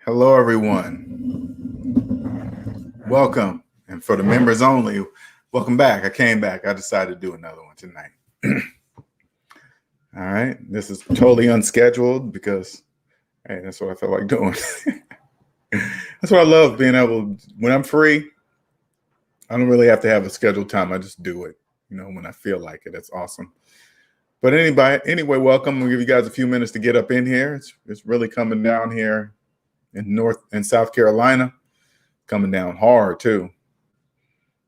Hello, everyone. Welcome. And for the members only, welcome back. I came back. I decided to do another one tonight. All right. This is totally unscheduled because, hey, that's what I feel like doing. That's what I love, being able, when I'm free, I don't really have to have a scheduled time. I just do it, when I feel like it. It's awesome. But anyway, welcome. We'll give you guys a few minutes to get up in here. It's really coming down here in North and South Carolina, coming down hard too.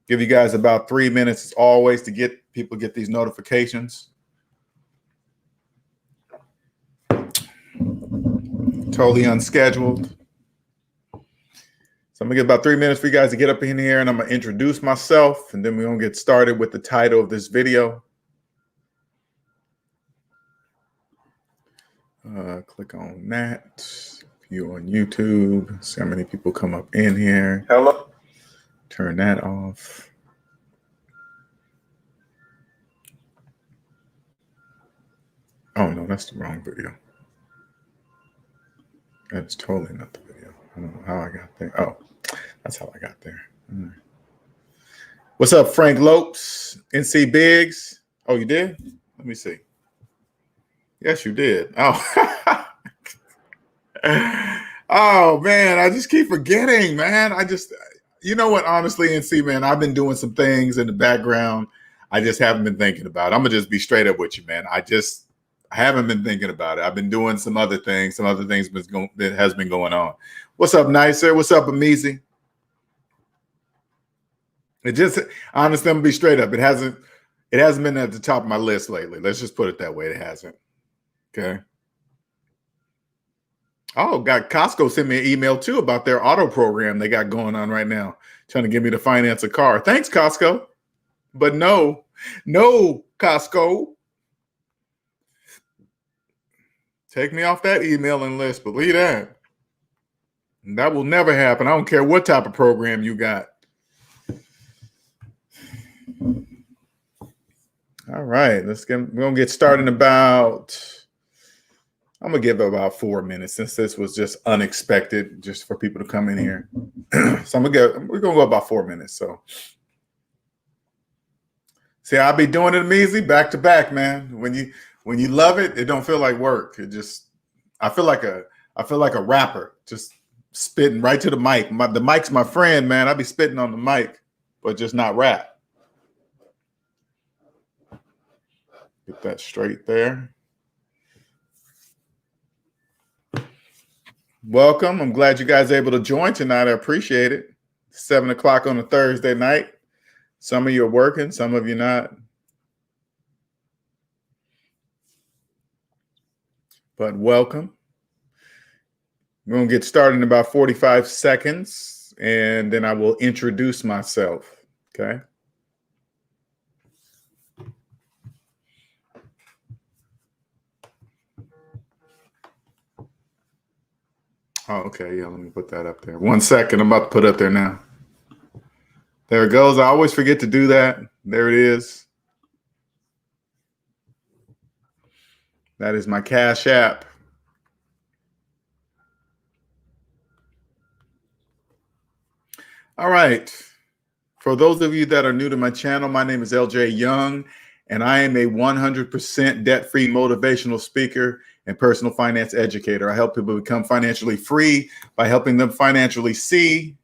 Give you guys about 3 minutes as always to get these notifications. Totally unscheduled. So I'm gonna get about 3 minutes for you guys to get up in here, and I'm gonna introduce myself, and then we're gonna get started with the title of this video. Click on that. If you're on YouTube, see how many people come up in here. Hello. Turn that off. Oh no, that's the wrong video. That's totally not the video. I don't know how I got there. Oh, that's how I got there. All right. What's up, Frank Lopes? NC Biggs? Oh, you did? Let me see. Yes, you did. Oh. Oh, man, I just keep forgetting, man. You know what? Honestly, NC, man, I've been doing some things in the background I just haven't been thinking about. I'm going to just be straight up with you, man. I haven't been thinking about it. I've been doing some other things that has been going on. What's up, Nicer? What's up, Amizi? Honestly, I'm going to be straight up. It hasn't been at the top of my list lately. Let's just put it that way. It hasn't. Okay. Oh, got Costco sent me an email too about their auto program they got going on right now, trying to get me to finance a car. Thanks, Costco. But no, Costco. Take me off that emailing list. Believe that. That will never happen. I don't care what type of program you got. All right, we're going to get started in I'm going to give it about 4 minutes since this was just unexpected, just for people to come in here. So we're going to go about 4 minutes. So see, I'll be doing it easy back to back, man. When you love it, it don't feel like work. I feel like a rapper just spitting right to the mic. The mic's my friend, man. I be spitting on the mic, but just not rap. Get that straight there. Welcome. I'm glad you guys are able to join tonight. I appreciate it. 7 o'clock on a Thursday night. Some of you are working, some of you not. But welcome. We're going to get started in about 45 seconds, and then I will introduce myself. Okay. Oh, okay. Yeah, let me put that up there. 1 second. I'm about to put it up there now. There it goes. I always forget to do that. There it is. That is my Cash App. All right. For those of you that are new to my channel, my name is LJ Young, and I am a 100% debt-free motivational speaker and personal finance educator. I help people become financially free by helping them financially see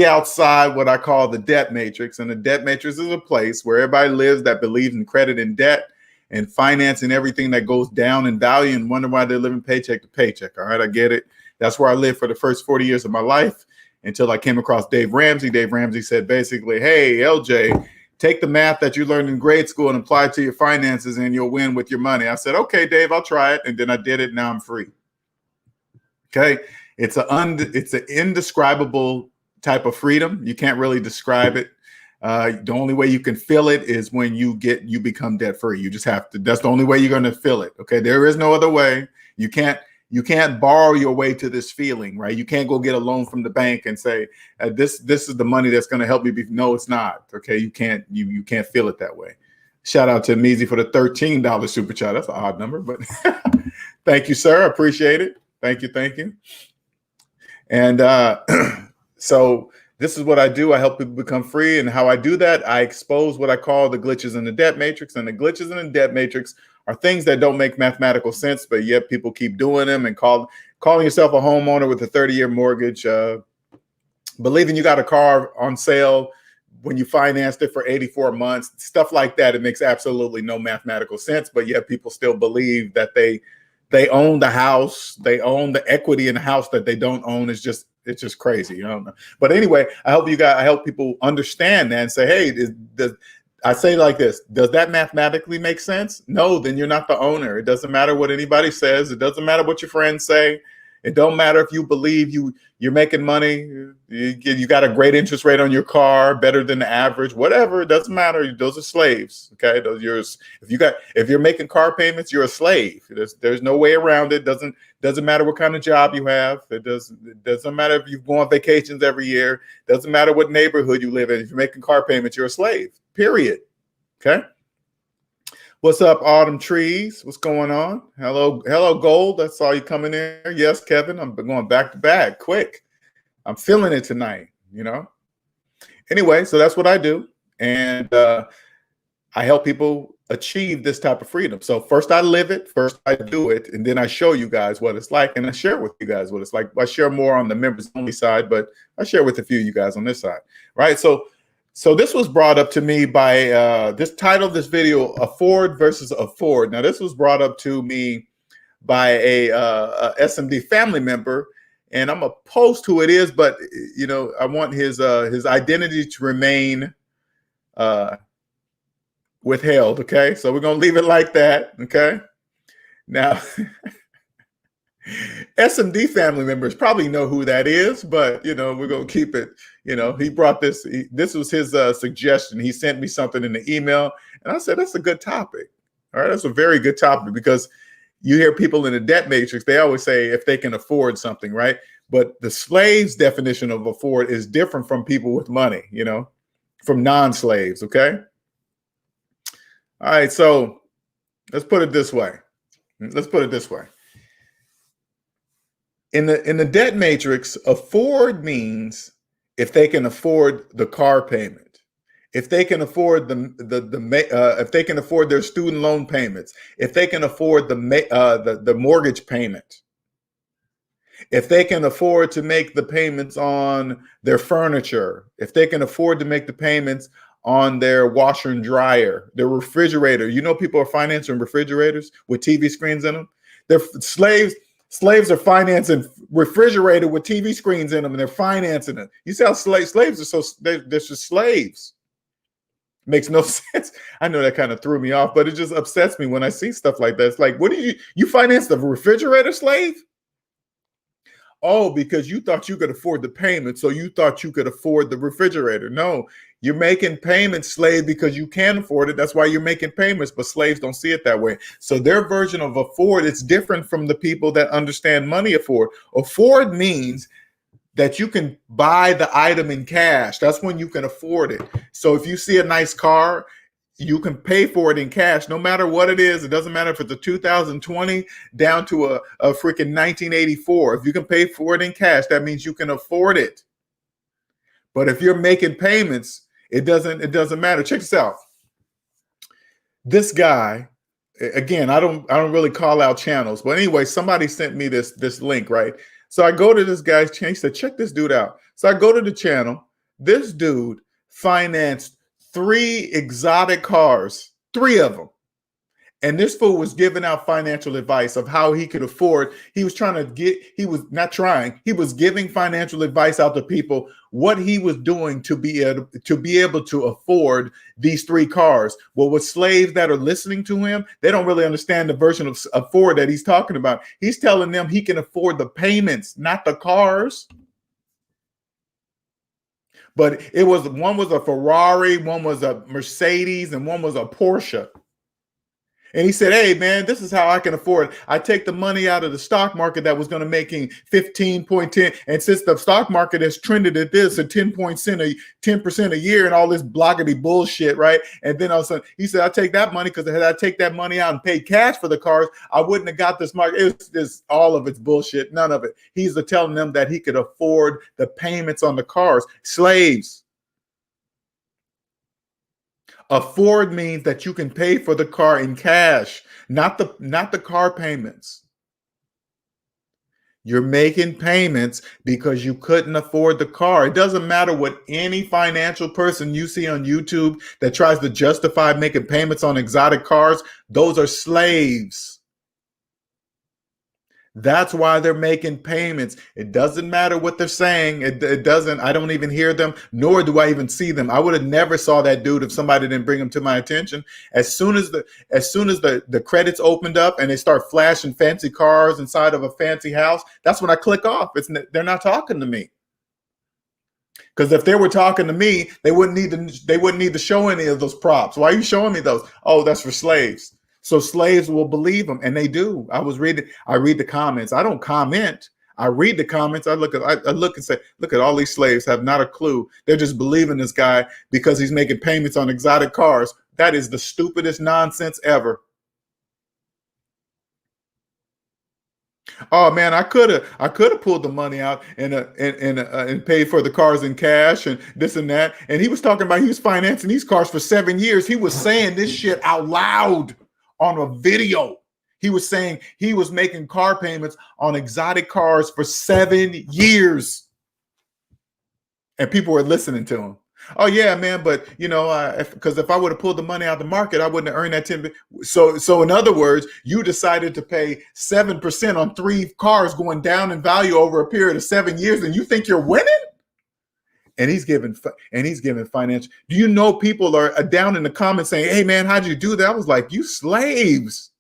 outside what I call the debt matrix. And the debt matrix is a place where everybody lives that believes in credit and debt and finance and everything that goes down in value, and wonder why they're living paycheck to paycheck. All right, I get it. That's where I lived for the first 40 years of my life until I came across Dave Ramsey. Dave Ramsey said basically, hey, LJ, take the math that you learned in grade school and apply it to your finances and you'll win with your money. I said, okay, Dave, I'll try it. And then I did it. Now I'm free. Okay. It's an indescribable type of freedom. You can't really describe it. The only way you can feel it is when you become debt free. You just have to, that's the only way you're going to feel it. Okay. There is no other way. You can't borrow your way to this feeling, right? You can't go get a loan from the bank and say, this is the money that's going to help me. No, it's not. Okay. You can't feel it that way. Shout out to Meezy for the $13 super chat. That's an odd number, but thank you, sir. I appreciate it. Thank you. And so this is what I do. I help people become free. And how I do that, I expose what I call the glitches in the debt matrix. And the glitches in the debt matrix are things that don't make mathematical sense, but yet people keep doing them and calling yourself a homeowner with a 30-year mortgage, believing you got a car on sale when you financed it for 84 months, stuff like that. It makes absolutely no mathematical sense, but yet people still believe that they own the house, they own the equity in the house that they don't own. It's just crazy, you know. But anyway, I help people understand that and say, hey, I say like this, does that mathematically make sense? No, then you're not the owner. It doesn't matter what anybody says. It doesn't matter what your friends say. It don't matter if you believe you're making money, you got a great interest rate on your car, better than the average, whatever. It doesn't matter. Those are slaves. Okay, those yours. If you're making car payments, you're a slave. There's no way around it. Doesn't matter what kind of job you have. It doesn't matter if you go on vacations every year. Doesn't matter what neighborhood you live in. If you're making car payments, you're a slave. Period. Okay. What's up, Autumn Trees? What's going on? Hello, Gold. I saw you coming in. Yes, Kevin. I'm going back to back, quick. I'm feeling it tonight, you know. Anyway, so that's what I do. And I help people achieve this type of freedom. So first I live it, first I do it, and then I show you guys what it's like, and I share with you guys what it's like. I share more on the members only side, but I share with a few of you guys on this side, right? So this was brought up to me by this title of this video, Afford versus Afford. Now, this was brought up to me by a SMD family member, and I'm gonna post who it is, but you know, I want his identity to remain withheld. Okay, so we're gonna leave it like that. Okay, now SMD family members probably know who that is, but you know, we're gonna keep it. You know, he brought this. This was his suggestion. He sent me something in the email, and I said that's a good topic. All right, that's a very good topic, because you hear people in the debt matrix, they always say if they can afford something, right? But the slave's definition of afford is different from people with money, you know, from non-slaves. Okay. All right, so let's put it this way. In the debt matrix, afford means if they can afford the car payment, if they can afford if they can afford their student loan payments, if they can afford the mortgage payment, if they can afford to make the payments on their furniture, if they can afford to make the payments on their washer and dryer, their refrigerator. You know, people are financing refrigerators with TV screens in them. They're slaves. Slaves are financing refrigerator with TV screens in them, and they're financing it. You see how slaves are they're just slaves. Makes no sense. I know that kind of threw me off, but it just upsets me when I see stuff like that. It's like, what did you finance the refrigerator, slave? Oh, because you thought you could afford the payment, so you thought you could afford the refrigerator. No, you're making payments, slave, because you can afford it. That's why you're making payments, but slaves don't see it that way. So their version of afford is different from the people that understand money afford. Afford means that you can buy the item in cash. That's when you can afford it. So if you see a nice car, you can pay for it in cash, no matter what it is. It doesn't matter if it's a 2020 down to a freaking 1984. If you can pay for it in cash, that means you can afford it. But if you're making payments, it doesn't matter. Check this out. This guy, again, I don't really call out channels, but anyway, somebody sent me this link, right? So I go to this guy's channel. He said, check this dude out. So I go to the channel. This dude financed 3 exotic cars, 3 of them. And this fool was giving out financial advice of how he could afford. He was giving financial advice out to people, what he was doing to be able to afford these 3 cars. Well, with slaves that are listening to him, they don't really understand the version of afford that he's talking about. He's telling them he can afford the payments, not the cars. But one was a Ferrari, one was a Mercedes, and one was a Porsche. And he said, hey, man, this is how I can afford it. I take the money out of the stock market that was going to making 15.10. And since the stock market has trended at this at 10% a year and all this bloggity bullshit, right? And then all of a sudden, he said, I take that money because had I take that money out and paid cash for the cars, I wouldn't have got this market. It was just all of it's bullshit. None of it. He's telling them that he could afford the payments on the cars. Slaves. Afford means that you can pay for the car in cash, not the car payments. You're making payments because you couldn't afford the car. It doesn't matter what any financial person you see on YouTube that tries to justify making payments on exotic cars. Those are slaves. That's why they're making payments. It doesn't matter what they're saying. It doesn't. I don't even hear them, nor do I even see them. I would have never saw that dude if somebody didn't bring him to my attention. As soon as the credits opened up and they start flashing fancy cars inside of a fancy house, that's when I click off. They're not talking to me. Because if they were talking to me, they wouldn't need to show any of those props. Why are you showing me those? Oh, that's for slaves. So slaves will believe them, and they do. I read the comments. I don't comment. I read the comments. I look and say, look at all these slaves have not a clue. They're just believing this guy because he's making payments on exotic cars. That is the stupidest nonsense ever. Oh man, I could have pulled the money out and paid for the cars in cash and this and that. And he was talking about he was financing these cars for 7 years. He was saying this shit out loud on a video. He was saying he was making car payments on exotic cars for 7 years. And people were listening to him. Oh yeah, man, but because if I would have pulled the money out of the market, I wouldn't have earned that 10. So in other words, you decided to pay 7% on 3 cars going down in value over a period of 7 years, and you think you're winning? And he's giving financial. Do you know people are down in the comments saying, "Hey man, how'd you do that?" I was like, "You slaves!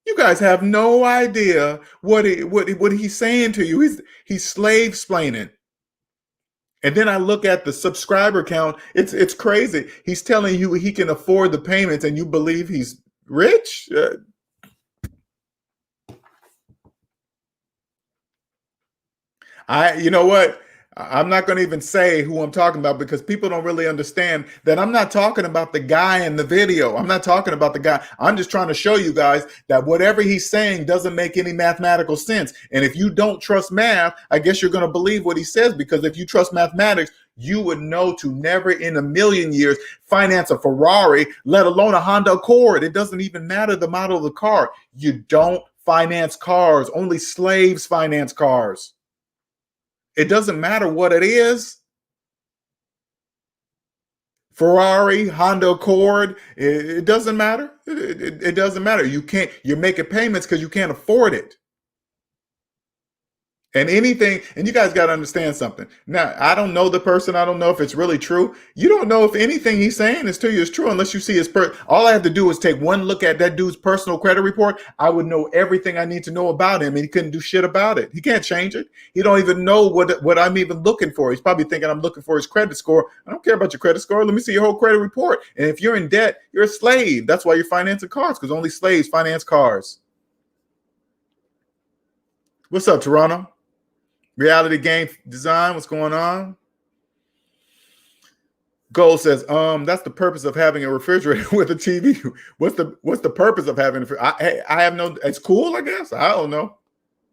You guys have no idea what he's saying to you. He's slave-splaining." And then I look at the subscriber count. It's crazy. He's telling you he can afford the payments, and you believe he's rich. You know what? I'm not going to even say who I'm talking about because people don't really understand that I'm not talking about the guy in the video. I'm not talking about the guy. I'm just trying to show you guys that whatever he's saying doesn't make any mathematical sense. And if you don't trust math, I guess you're going to believe what he says, because if you trust mathematics, you would know to never in a million years finance a Ferrari, let alone a Honda Accord. It doesn't even matter the model of the car. You don't finance cars. Only slaves finance cars. It doesn't matter what it is. Ferrari, Honda Accord, it doesn't matter. It doesn't matter. You're making payments because you can't afford it. And you guys got to understand something. Now, I don't know the person. I don't know if it's really true. You don't know if anything he's saying is to you is true unless you see his all I have to do is take one look at that dude's personal credit report. I would know everything I need to know about him, and he couldn't do shit about it. He can't change it. He don't even know what I'm even looking for. He's probably thinking I'm looking for his credit score. I don't care about your credit score. Let me see your whole credit report. And if you're in debt, you're a slave. That's why you're financing cars, because only slaves finance cars. What's up, Toronto? Reality Game Design, what's going on? Gold says, that's the purpose of having a refrigerator with a TV. What's the purpose of having I have no, it's cool, I guess. I don't know.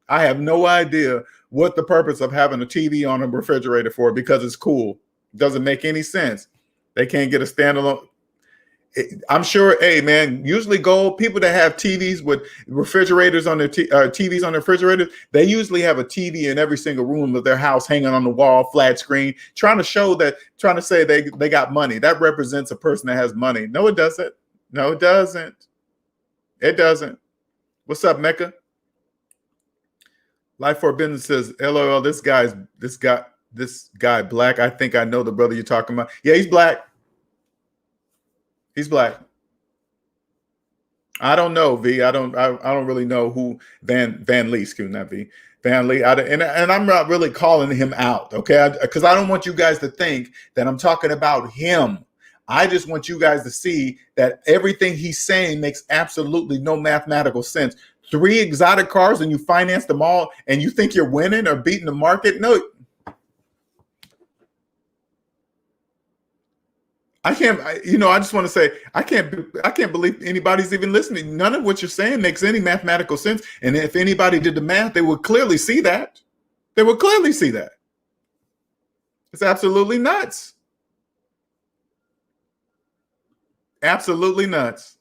I have no idea what the purpose of having a TV on a refrigerator for, because it's cool. It doesn't make any sense. They can't get a standalone. I'm sure, hey man, usually gold, people that have TVs with refrigerators on their TVs on their refrigerators, they usually have a TV in every single room of their house hanging on the wall, flat screen, trying to say they got money. That represents a person that has money. No, it doesn't. No, it doesn't. It doesn't. What's up, Mecca? Life for Business says, LOL, this guy black. I think I know the brother you're talking about. Yeah, he's black. He's black. I don't know, V. I don't really know who Van Lee, excuse me, not V. Van Lee. And I'm not really calling him out, okay? Because I don't want you guys to think that I'm talking about him. I just want you guys to see that everything he's saying makes absolutely no mathematical sense. 3 exotic cars and you finance them all and you think you're winning or beating the market? No. I just want to say, I can't believe anybody's even listening. None of what you're saying makes any mathematical sense. And if anybody did the math, they would clearly see that. They would clearly see that. It's absolutely nuts. Absolutely nuts.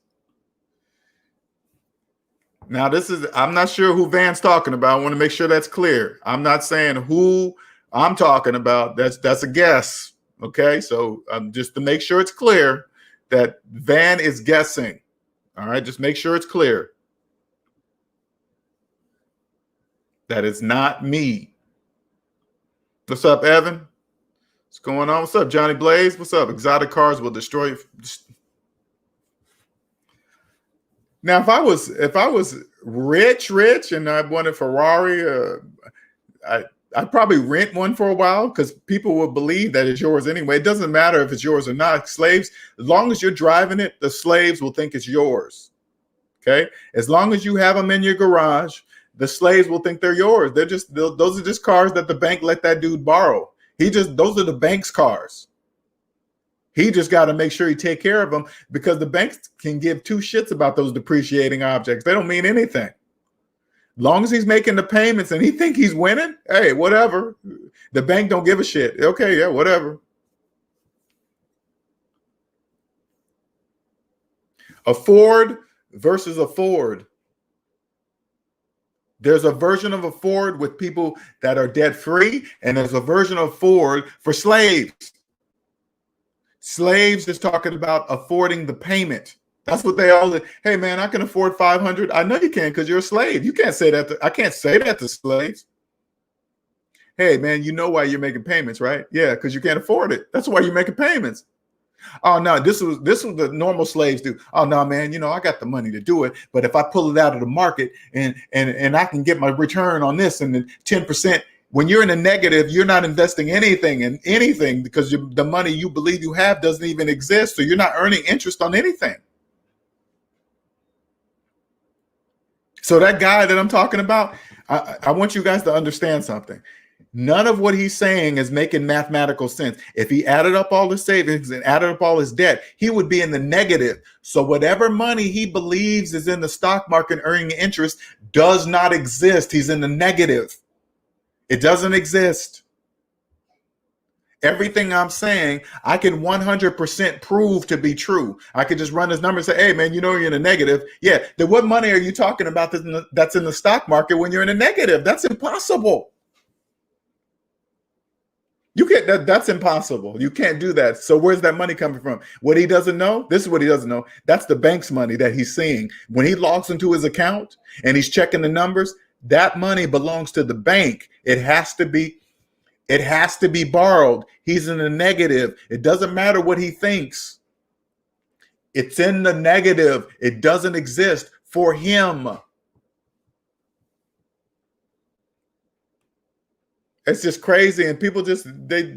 Now, I'm not sure who Van's talking about. I want to make sure that's clear. I'm not saying who I'm talking about. That's a guess. Okay, so just to make sure it's clear that Van is guessing. All right, just make sure it's clear that it's not me. What's up, Evan? What's going on? What's up, Johnny Blaze? What's up? Exotic cars will destroy. Now, if I was rich, and I wanted a Ferrari, I'd probably rent one for a while because people will believe that it's yours anyway. It doesn't matter if it's yours or not. Slaves, as long as you're driving it, the slaves will think it's yours. Okay, as long as you have them in your garage, the slaves will think they're yours. Those are just cars that the bank let that dude borrow. Those are the bank's cars. He just got to make sure he take care of them because the banks can give 2 shits about those depreciating objects. They don't mean anything. Long as he's making the payments and he think he's winning, hey, whatever. The bank don't give a shit. Okay, yeah, whatever. A Ford versus a Ford. There's a version of a Ford with people that are debt-free, and there's a version of Ford for slaves. Slaves is talking about affording the payment. That's what they all. Hey man, I can afford 500. I know you can because you're a slave. You can't say that. I can't say that to slaves. Hey man, you know why you're making payments, right? Yeah, because you can't afford it. That's why you're making payments. Oh no, this was the normal slaves do. Oh no, man, I got the money to do it, but if I pull it out of the market and I can get my return on this and then 10%. When you're in a negative, you're not investing anything in anything because the money you believe you have doesn't even exist. So you're not earning interest on anything. So that guy that I'm talking about, I want you guys to understand something. None of what he's saying is making mathematical sense. If he added up all his savings and added up all his debt, he would be in the negative. So whatever money he believes is in the stock market earning interest does not exist. He's in the negative. It doesn't exist. Everything I'm saying, I can 100% prove to be true. I could just run this number and say, hey, man, you're in a negative. Yeah, then what money are you talking about that's in the stock market when you're in a negative? That's impossible. You can't. That's impossible. You can't do that. So where's that money coming from? What he doesn't know? This is what he doesn't know. That's the bank's money that he's seeing. When he logs into his account and he's checking the numbers, that money belongs to the bank. It has to be borrowed. He's in the negative. It doesn't matter what he thinks. It's in the negative. It doesn't exist for him. It's just crazy. And people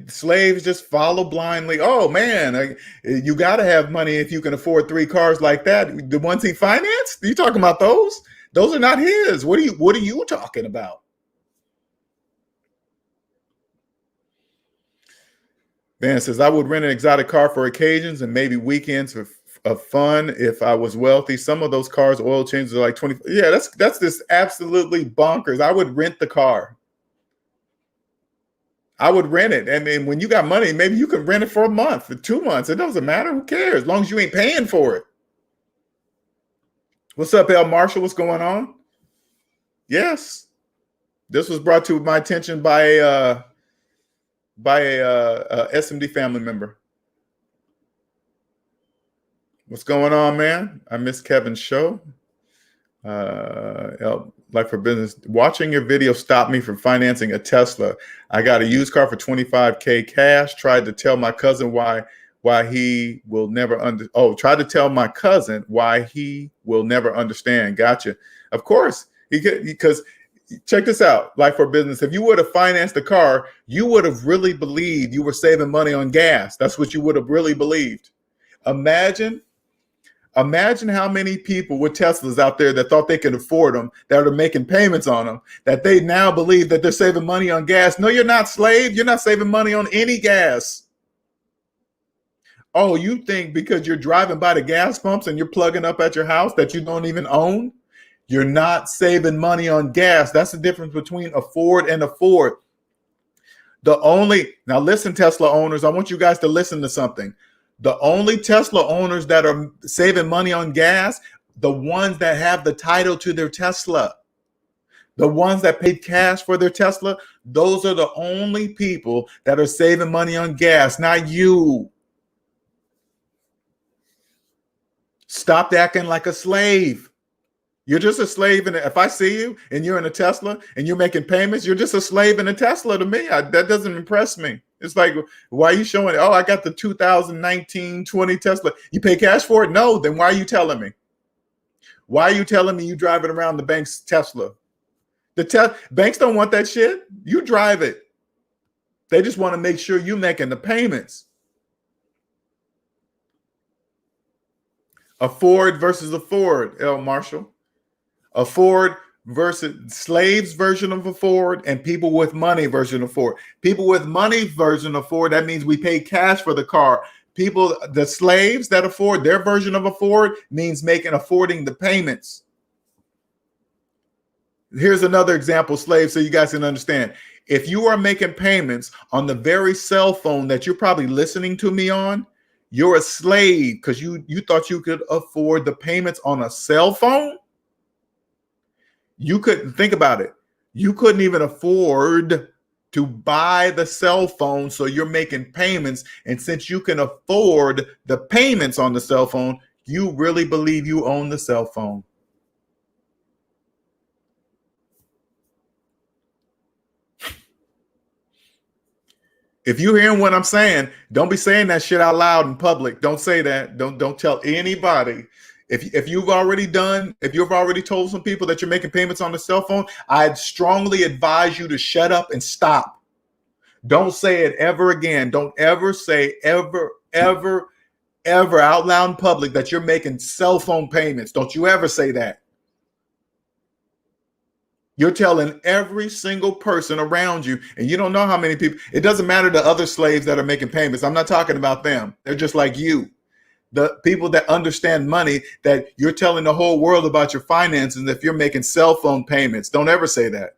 slaves just follow blindly. Oh man, you got to have money if you can afford 3 cars like that. The ones he financed? You talking about those? Those are not his. What are you talking about? Van says, I would rent an exotic car for occasions and maybe weekends of fun if I was wealthy. Some of those cars, oil changes are like 20. Yeah, that's just absolutely bonkers. I would rent the car. I would rent it. I mean, when you got money, maybe you can rent it for a month, for 2 months. It doesn't matter. Who cares? As long as you ain't paying for it. What's up, El Marshall? What's going on? Yes. This was brought to my attention by a SMD family member. What's going on, man? I missed Kevin's show. Like for business, watching your video stopped me from financing a Tesla. I got a used car for $25K cash. Tried to tell my cousin why he will never tried to tell my cousin why he will never understand. Gotcha. Of course, because check this out. Like for business, if you would have financed the car, you would have really believed you were saving money on gas. That's what you would have really believed. Imagine how many people with Teslas out there that thought they could afford them, that are making payments on them, that they now believe that they're saving money on gas. No, you're not, slave. You're not saving money on any gas. Oh, you think because you're driving by the gas pumps and you're plugging up at your house that you don't even own, you're not saving money on gas. That's the difference between afford and afford. Now listen, Tesla owners, I want you guys to listen to something. The only Tesla owners that are saving money on gas, the ones that have the title to their Tesla, the ones that paid cash for their Tesla, those are the only people that are saving money on gas, not you. Stop acting like a slave. You're just a slave. And if I see you and you're in a Tesla and you're making payments, you're just a slave in a Tesla to me. That doesn't impress me. It's like, why are you showing it? Oh, I got the 2019 20 Tesla. You pay cash for it? No. Then why are you telling me? Why are you telling me you driving around the bank's Tesla? Banks don't want that shit. You drive it. They just want to make sure you're making the payments. Afford versus afford, L. Marshall. Afford versus slaves version of afford and people with money version of afford. People with money version of afford, that means we pay cash for the car. The slaves that afford, their version of afford means affording the payments. Here's another example, slave, so you guys can understand. If you are making payments on the very cell phone that you're probably listening to me on, you're a slave because you thought you could afford the payments on a cell phone. You couldn't think about it. You couldn't even afford to buy the cell phone. So you're making payments. And since you can afford the payments on the cell phone, you really believe you own the cell phone. If you're hearing what I'm saying, don't be saying that shit out loud in public. Don't say that. Don't tell anybody. If you've already told some people that you're making payments on the cell phone, I'd strongly advise you to shut up and stop. Don't say it ever again. Don't ever say ever out loud in public that you're making cell phone payments. Don't you ever say that. You're telling every single person around you, and you don't know how many people. It doesn't matter to other slaves that are making payments. I'm not talking about them. They're just like you. The people that understand money, that you're telling the whole world about your finances if you're making cell phone payments. Don't ever say that.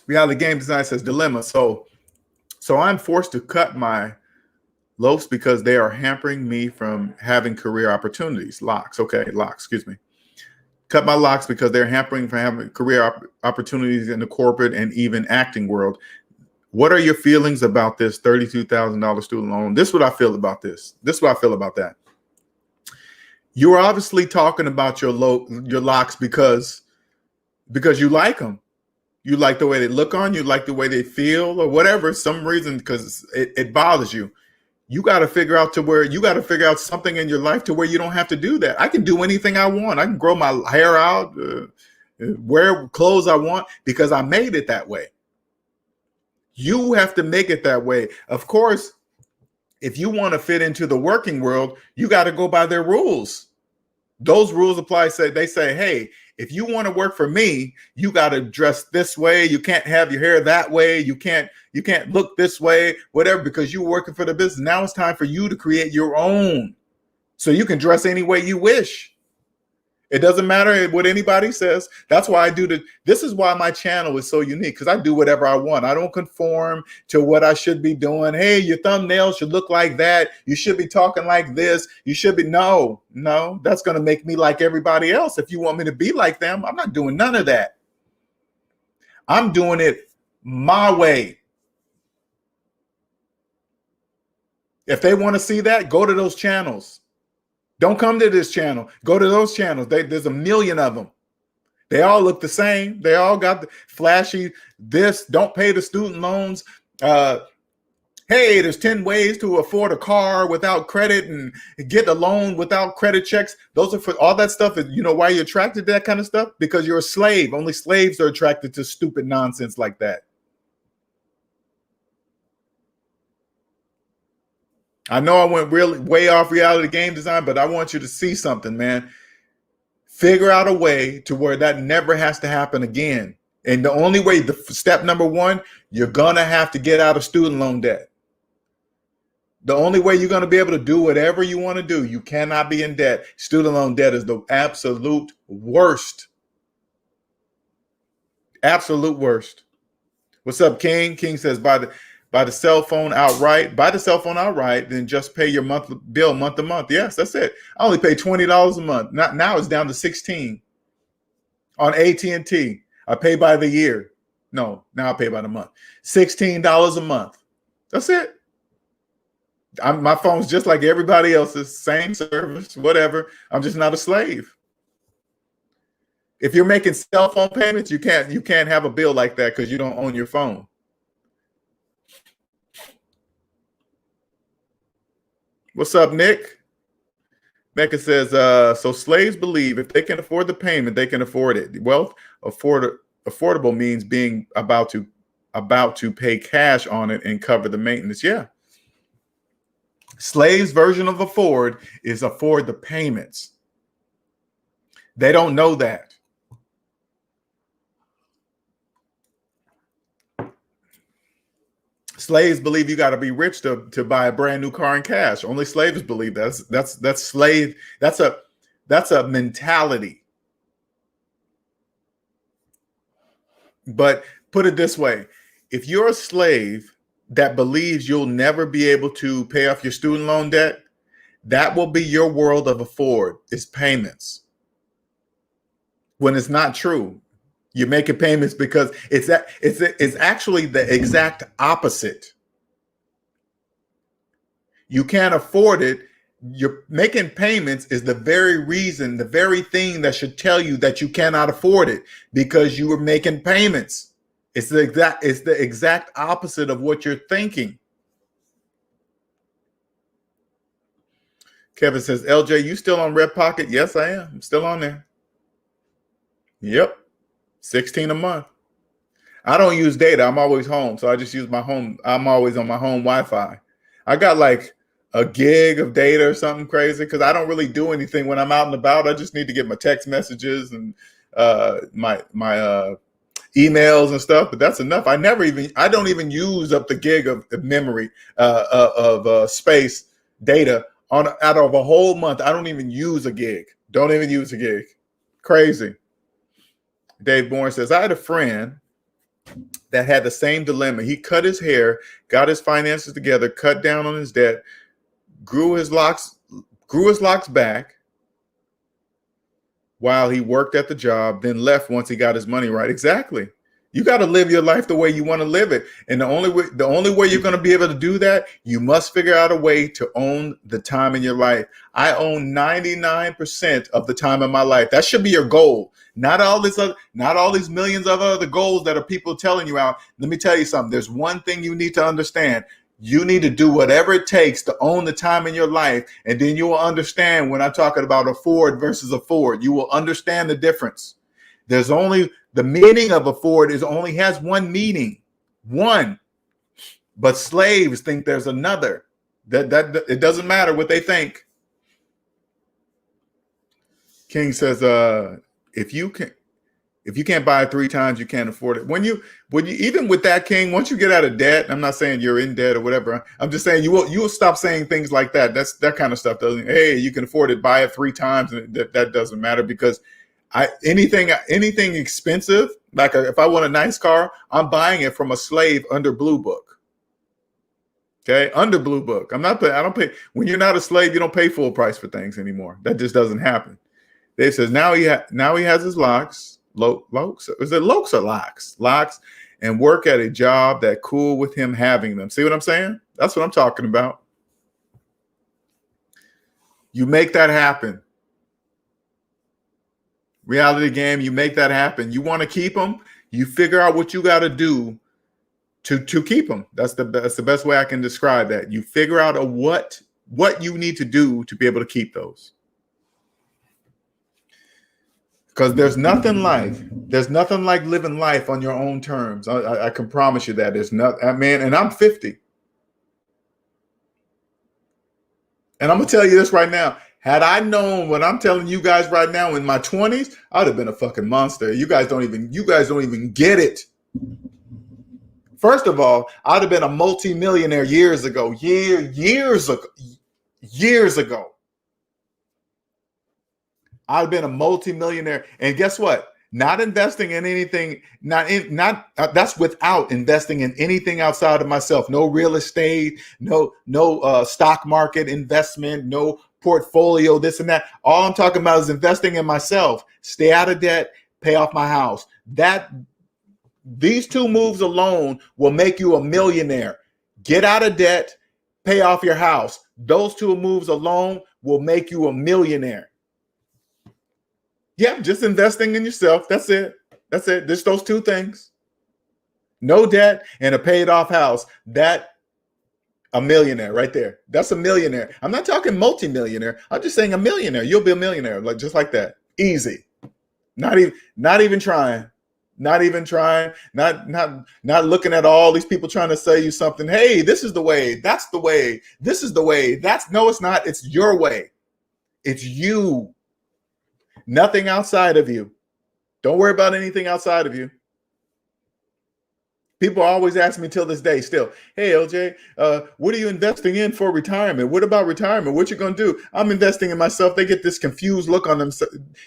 Reality Game Design says dilemma. So I'm forced to cut my locks because they are hampering me from having career opportunities. Locks. Okay, locks, excuse me. Cut my locks because they're hampering from having career opportunities in the corporate and even acting world. What are your feelings about this $32,000 student loan? This is what I feel about this. This is what I feel about that. You're obviously talking about your locks because you like them. You like the way they look on you, like the way they feel or whatever, some reason, because it bothers you. You got to figure out something in your life to where you don't have to do that. I can do anything I want. I can grow my hair out, wear clothes I want because I made it that way. You have to make it that way. Of course, if you want to fit into the working world, you got to go by their rules. Those rules apply. They say, hey, if you want to work for me, you got to dress this way. You can't have your hair that way. You can't look this way, whatever, because you're working for the business. Now it's time for you to create your own. So you can dress any way you wish. It doesn't matter what anybody says. That's why this is why my channel is so unique, because I do whatever I want. I don't conform to what I should be doing. Hey, your thumbnail should look like that. You should be talking like this. You should be, no, that's going to make me like everybody else. If you want me to be like them, I'm not doing none of that. I'm doing it my way. If they want to see that, go to those channels. Don't come to this channel. Go to those channels. There's a million of them. They all look the same. They all got the flashy, don't pay the student loans. Hey, there's 10 ways to afford a car without credit and get a loan without credit checks. Those are for all that stuff. You know why you're attracted to that kind of stuff? Because you're a slave. Only slaves are attracted to stupid nonsense like that. I know I went really way off reality game design, but I want you to see something, man. Figure out a way to where that never has to happen again. And the only way, the step number one, you're going to have to get out of student loan debt. The only way you're going to be able to do whatever you want to do, you cannot be in debt. Student loan debt is the absolute worst. Absolute worst. What's up, King? King says, buy the cell phone outright. Buy the cell phone outright, then just pay your monthly bill month to month. Yes, that's it. I only pay $20 a month. Now it's down to $16 on AT&T. I pay by the year. No, now I pay by the month. $16 a month. That's it. My phone's just like everybody else's, same service, whatever. I'm just not a slave. If you're making cell phone payments, you can't have a bill like that because you don't own your phone. What's up, Nick? Becca says, so slaves believe if they can afford the payment, they can afford it. Wealth affordable means being about to pay cash on it and cover the maintenance. Yeah. Slaves' version of afford is afford the payments. They don't know that. Slaves believe you got to be rich to buy a brand new car in cash. Only slaves believe that's slave. That's a mentality. But put it this way, if you're a slave that believes you'll never be able to pay off your student loan debt, that will be your world of afford, is payments. When it's not true. You're making payments because it's actually the exact opposite. You can't afford it. You're making payments is the very reason, the very thing that should tell you that you cannot afford it, because you were making payments. It's the exact opposite of what you're thinking. Kevin says, LJ, you still on Red Pocket? Yes, I am. I'm still on there. Yep. $16 a month. I don't use data. I'm always home. So I just use my home. I'm always on my home Wi-Fi. I got like a gig of data or something crazy because I don't really do anything when I'm out and about. I just need to get my text messages and my emails and stuff, but that's enough. I don't even use up the gig of memory of space data out of a whole month. I don't even use a gig. Don't even use a gig. Crazy. Dave Bourne says, I had a friend that had the same dilemma. He cut his hair, got his finances together, cut down on his debt, grew his locks back while he worked at the job, then left once he got his money right. Exactly. You got to live your life the way you want to live it. And the only way you're going to be able to do that, you must figure out a way to own the time in your life. I own 99% of the time in my life. That should be your goal. Not all these millions of other goals that are people telling you out. Let me tell you something. There's one thing you need to understand. You need to do whatever it takes to own the time in your life. And then you will understand when I'm talking about afford versus afford. You will understand the difference. There's only the meaning of afford only has one meaning, one. But slaves think there's another. That it doesn't matter what they think. King says, if you can't buy it 3 times, you can't afford it. When you even with that, King, once you get out of debt, I'm not saying you're in debt or whatever. I'm just saying you will stop saying things like that. That kind of stuff doesn't. Hey, you can afford it, buy it 3 times, and that doesn't matter because anything expensive, like if I want a nice car, I'm buying it from a slave under Blue Book. Okay, under Blue Book. I don't pay. When you're not a slave, you don't pay full price for things anymore. That just doesn't happen. They says now he has his locks. Is it lokes or locks? Locks, and work at a job that cool with him having them. See what I'm saying? That's what I'm talking about. You make that happen. Reality game, you make that happen. You want to keep them, you figure out what you got to do to keep them. That's the best way I can describe that. You figure out what you need to do to be able to keep those. Because there's nothing like living life on your own terms. I can promise you that. There's not, man, and I'm 50. And I'm gonna tell you this right now. Had I known what I'm telling you guys right now in my 20s, I'd have been a fucking monster. You guys don't even get it. First of all, I'd have been a multi-millionaire years ago. Years ago. I'd have been a multi-millionaire. And guess what? Not investing in anything, that's without investing in anything outside of myself. No real estate, no stock market investment, no portfolio, this and that. All I'm talking about is investing in myself. Stay out of debt, pay off my house. These two moves alone will make you a millionaire. Get out of debt, pay off your house. Those two moves alone will make you a millionaire. Yeah, just investing in yourself. That's it. Just those two things. No debt and a paid off house. A millionaire right there. That's a millionaire. I'm not talking multi-millionaire. I'm just saying a millionaire. You'll be a millionaire, just like that. Easy. Not even trying. Not even trying. Not looking at all these people trying to sell you something. Hey, this is the way. That's the way. This is the way. No, it's not. It's your way. It's you. Nothing outside of you. Don't worry about anything outside of you. People always ask me till this day still, hey, LJ, what are you investing in for retirement? What about retirement? What you going to do? I'm investing in myself. They get this confused look on them.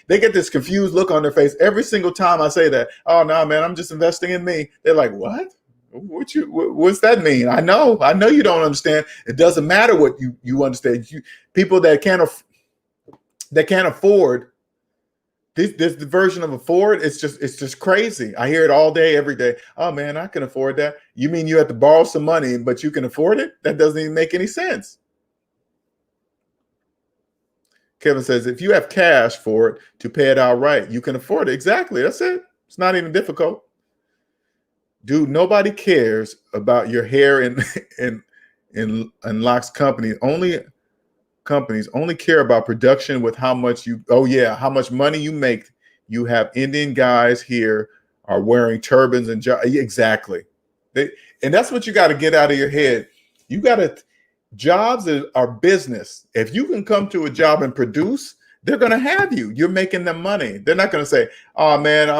They get this confused look on their face every single time I say that. Oh, no, man, I'm just investing in me. They're like, what? What's that mean? I know you don't understand. It doesn't matter what you understand. People that can't afford this version of afford, it's just crazy. I hear it all day, every day. Oh man, I can afford that. You mean you have to borrow some money, but you can afford it? That doesn't even make any sense. Kevin says, if you have cash for it to pay it outright, you can afford it. Exactly. That's it. It's not even difficult. Dude, nobody cares about your hair in Locke's company. Companies only care about production with how much money you make. You have Indian guys here are wearing turbans and exactly. And that's what you got to get out of your head. Jobs are business. If you can come to a job and produce, they're going to have you. You're making them money. They're not going to say, oh man,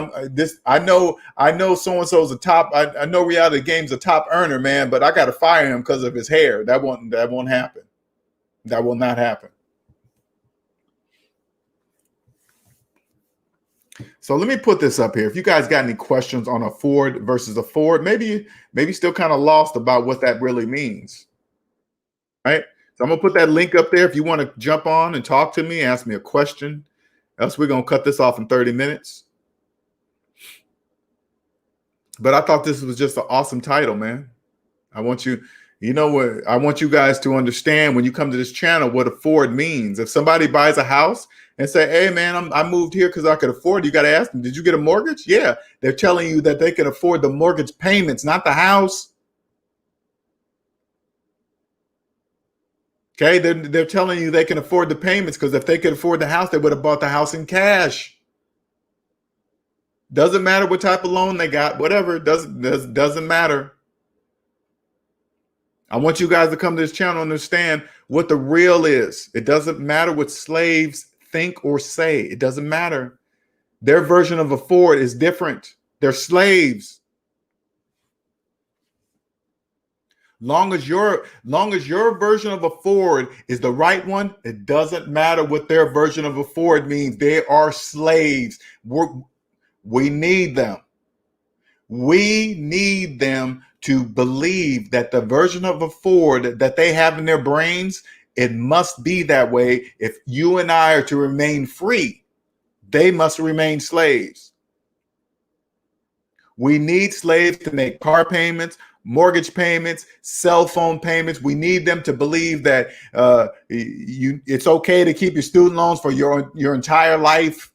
I know so-and-so's a top, I know Reality Game's a top earner, man, but I got to fire him because of his hair. That won't happen. That will not happen. So let me put this up here. If you guys got any questions on afford versus afford, maybe still kind of lost about what that really means. Right? So I'm gonna put that link up there if you want to jump on and talk to me, ask me a question. Else we're gonna cut this off in 30 minutes. But I thought this was just an awesome title, man. I want you guys to understand when you come to this channel what afford means. If somebody buys a house and say, hey man, I moved here because I could afford, you got to ask them, did you get a mortgage? Yeah. They're telling you that they can afford the mortgage payments, not the house. Okay. They're telling you they can afford the payments because if they could afford the house, they would have bought the house in cash. Doesn't matter what type of loan they got, whatever, doesn't matter. I want you guys to come to this channel and understand what the real is. It doesn't matter what slaves think or say. It doesn't matter. Their version of afford is different. They're slaves. Long as your version of afford is the right one, it doesn't matter what their version of afford means. They are slaves. We need them. We need them to believe that the version of afford that they have in their brains, it must be that way. If you and I are to remain free, they must remain slaves. We need slaves to make car payments, mortgage payments, cell phone payments. We need them to believe that it's okay to keep your student loans for your entire life.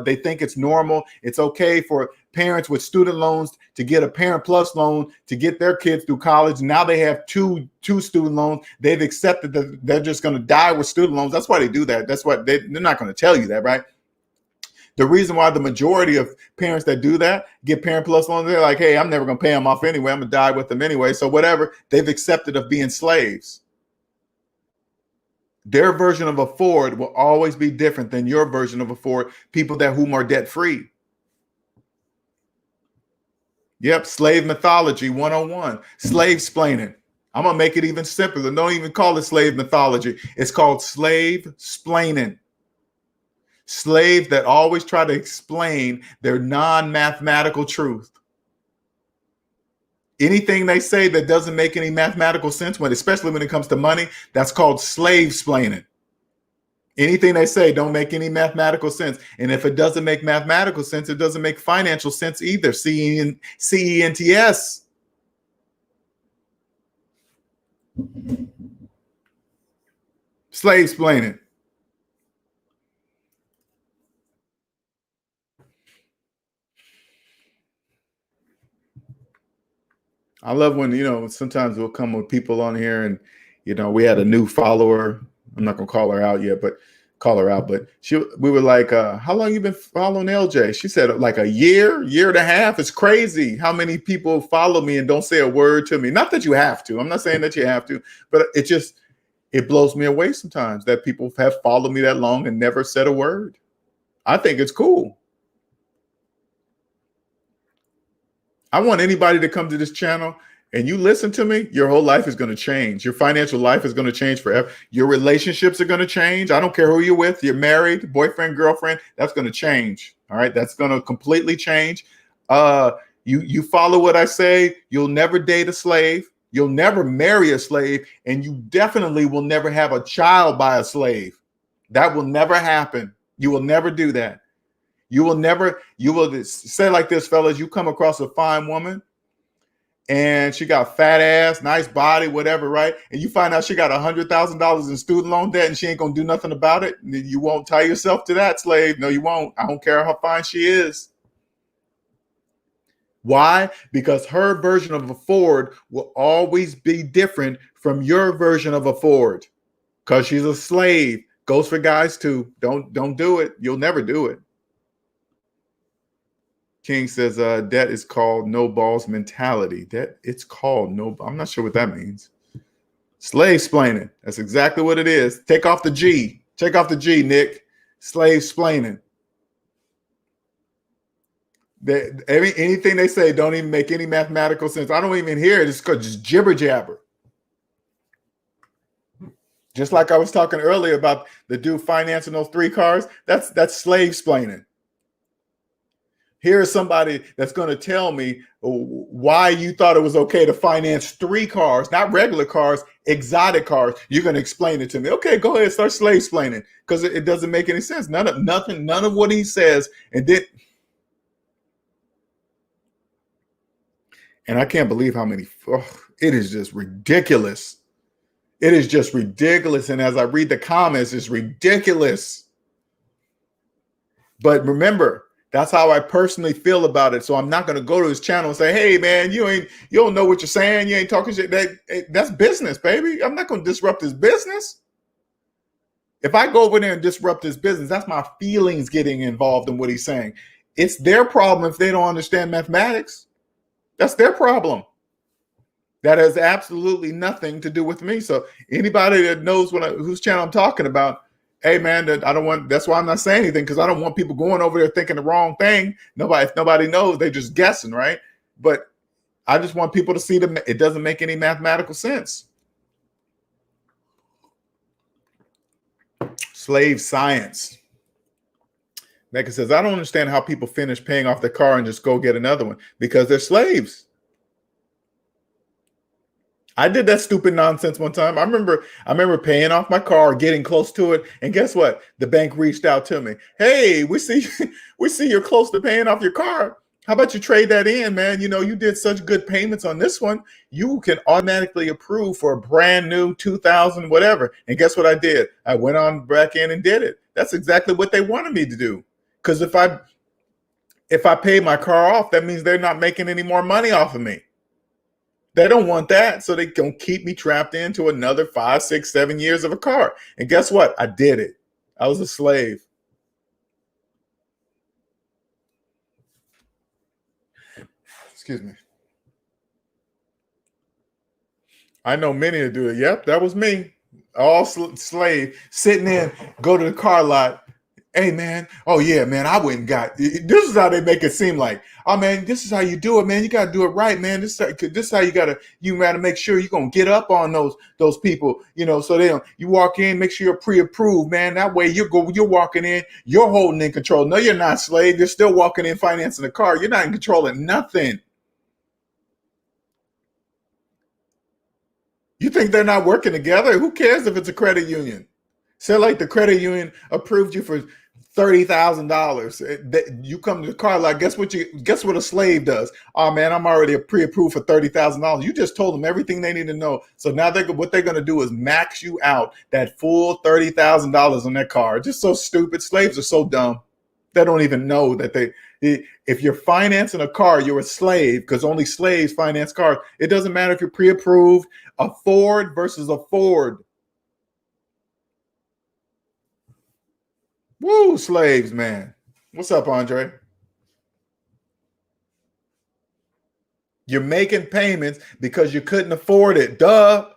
They think it's normal. It's okay for parents with student loans to get a Parent Plus loan to get their kids through college. Now they have two student loans. They've accepted that they're just going to die with student loans. That's why they do that. That's what they're not going to tell you that, right? The reason why the majority of parents that do that get Parent Plus loans, they're like, hey, I'm never going to pay them off anyway. I'm going to die with them anyway. So whatever, they've accepted of being slaves. Their version of afford will always be different than your version of afford, people that whom are debt free. Yep, slave mythology 101, slave-splaining. I'm going to make it even simpler. Don't even call it slave mythology. It's called slave-splaining. Slaves that always try to explain their non-mathematical truth. Anything they say that doesn't make any mathematical sense, especially when it comes to money, that's called slave-splaining. Anything they say don't make any mathematical sense. And if it doesn't make mathematical sense, it doesn't make financial sense either. CENTS. Slave-splaining. I love when, sometimes we'll come with people on here and, we had a new follower. I'm not going to call her out yet, but we were like, how long you been following LJ? She said like a year and a half. It's crazy how many people follow me and don't say a word to me. Not that you have to. I'm not saying that you have to, but it blows me away sometimes that people have followed me that long and never said a word. I think it's cool. I want anybody to come to this channel and you listen to me, your whole life is going to change. Your financial life is going to change forever. Your relationships are going to change. I don't care who you're with. You're married, boyfriend, girlfriend. That's going to change. All right. That's going to completely change. You follow what I say. You'll never date a slave. You'll never marry a slave. And you definitely will never have a child by a slave. That will never happen. You will never do that. You will say like this, fellas, you come across a fine woman and she got fat ass, nice body, whatever, right? And you find out she got $100,000 in student loan debt and she ain't going to do nothing about it. You won't tie yourself to that slave. No, you won't. I don't care how fine she is. Why? Because her version of afford will always be different from your version of afford. Because she's a slave. Goes for guys too. Don't do it. You'll never do it. King says debt is called no balls mentality. It's called no. I'm not sure what that means. Slave-splaining. That's exactly what it is. Take off the G. Take off the G, Nick. Slave-splaining. Anything they say don't even make any mathematical sense. I don't even hear it. It's just jibber jabber. Just like I was talking earlier about the dude financing those 3 cars. That's slave-splaining. Here's somebody that's going to tell me why you thought it was okay to finance 3 cars, not regular cars, exotic cars. You're going to explain it to me. Okay, go ahead, start slave-splaining, because it doesn't make any sense. None of what he says. And I can't believe how many. It is just ridiculous. It is just ridiculous. And as I read the comments, it's ridiculous. But remember, that's how I personally feel about it. So I'm not going to go to his channel and say, hey, man, you don't know what you're saying. You ain't talking shit. That's business, baby. I'm not going to disrupt his business. If I go over there and disrupt his business, that's my feelings getting involved in what he's saying. It's their problem if they don't understand mathematics. That's their problem. That has absolutely nothing to do with me. So anybody that knows whose channel I'm talking about, hey man, that's why I'm not saying anything, because I don't want people going over there thinking the wrong thing. If nobody knows, they're just guessing, right? But I just want people to see it doesn't make any mathematical sense. Slave science. Mecca says, I don't understand how people finish paying off their car and just go get another one, because they're slaves. I did that stupid nonsense one time. I remember paying off my car, getting close to it, and guess what? The bank reached out to me. Hey, we see you're close to paying off your car. How about you trade that in, man? You did such good payments on this one. You can automatically approve for a brand new 2000 whatever. And guess what I did? I went on back in and did it. That's exactly what they wanted me to do. Because if I pay my car off, that means they're not making any more money off of me. They don't want that, so they can keep me trapped into another 5, 6, 7 years of a car. And guess what? I did it. I was a slave. Excuse me. I know many to do it. Yep, that was me. all slave, sitting in, go to the car lot. Hey man, oh yeah, man, I went and got. This is how they make it seem like. Oh man, this is how you do it, man. You gotta do it right, man. This is how you gotta make sure you're gonna get up on those people, so they don't. You walk in, make sure you're pre-approved, man. That way you're walking in, you're holding in control. No, you're not, slave. You're still walking in financing the car. You're not in control of nothing. You think they're not working together? Who cares if it's a credit union? Say like the credit union approved you for $30,000. You come to the car lot. Guess what a slave does? Oh man, I'm already pre-approved for $30,000. You just told them everything they need to know. So now what they're going to do is max you out that full $30,000 on that car. Just so stupid. Slaves are so dumb. They don't even know that if you're financing a car, you're a slave, because only slaves finance cars. It doesn't matter if you're pre-approved. A Ford versus a Ford. Woo, slaves, man. What's up, Andre? You're making payments because you couldn't afford it. Duh.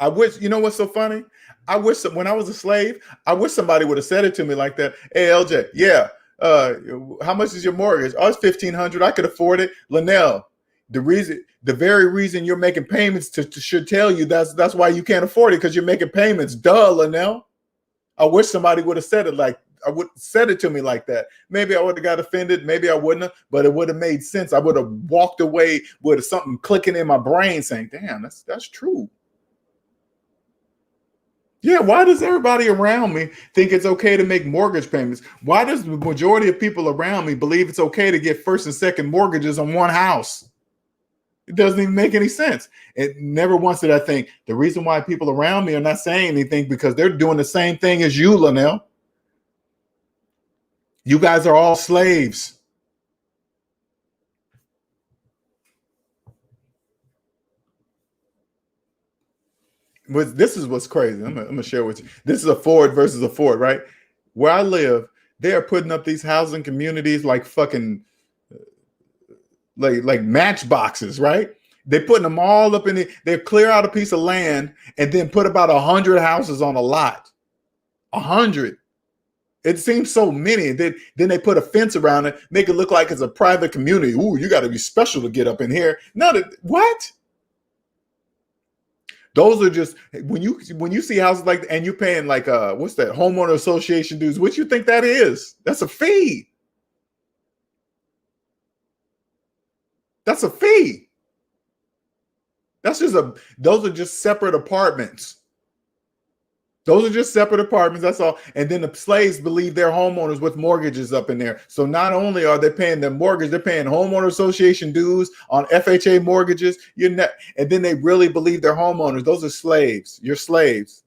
I wish, you know what's so funny? I wish when I was a slave, I wish somebody would have said it to me like that. Hey, LJ, yeah. How much is your mortgage? Oh, it's $1,500. I could afford it. Linnell, the very reason you're making payments should tell you that's why you can't afford it, because you're making payments. Duh, Linnell. I wish somebody would have said it to me like that. Maybe I would have got offended. Maybe I wouldn't have, but it would have made sense. I would have walked away with something clicking in my brain saying, damn, that's true. Yeah, why does everybody around me think it's okay to make mortgage payments? Why does the majority of people around me believe it's okay to get first and second mortgages on one house? It doesn't even make any sense. It never once did I think the reason why people around me are not saying anything because they're doing the same thing as you, Linnell. You guys are all slaves. This is what's crazy. I'm gonna share with you. This is a Ford versus a Ford, right? Where I live, they are putting up these housing communities like fucking like matchboxes, right? They're putting them all up in it. They clear out a piece of land and then put about 100 houses on a lot. 100. It seems so many. Then they put a fence around it, make it look like it's a private community. Ooh, you got to be special to get up in here. No, what? Those are just when you see houses like that and you're paying like what's that homeowner association dues? What you think that is? That's a fee. That's a fee. Those are just separate apartments. Those are just separate apartments. That's all. And then the slaves believe they're homeowners with mortgages up in there. So not only are they paying their mortgage, they're paying homeowner association dues on FHA mortgages. And then they really believe they're homeowners. Those are slaves. You're slaves.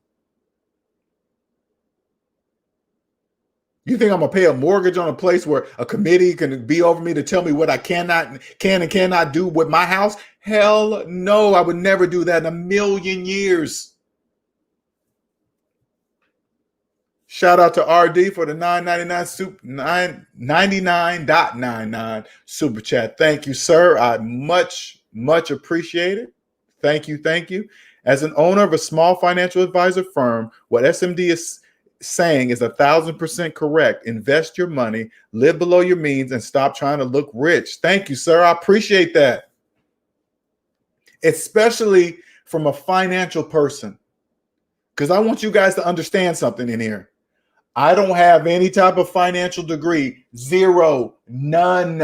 You think I'm gonna pay a mortgage on a place where a committee can be over me to tell me what I can and cannot do with my house? Hell no, I would never do that in a million years. Shout out to RD for the $9.99 super chat. Thank you, sir. I much appreciate it. Thank you. As an owner of a small financial advisor firm, what SMD is saying is 1,000% correct. Invest your money, live below your means, and stop trying to look rich. Thank you, sir. I appreciate that. Especially from a financial person, because I want you guys to understand something in here. I don't have any type of financial degree. Zero. None.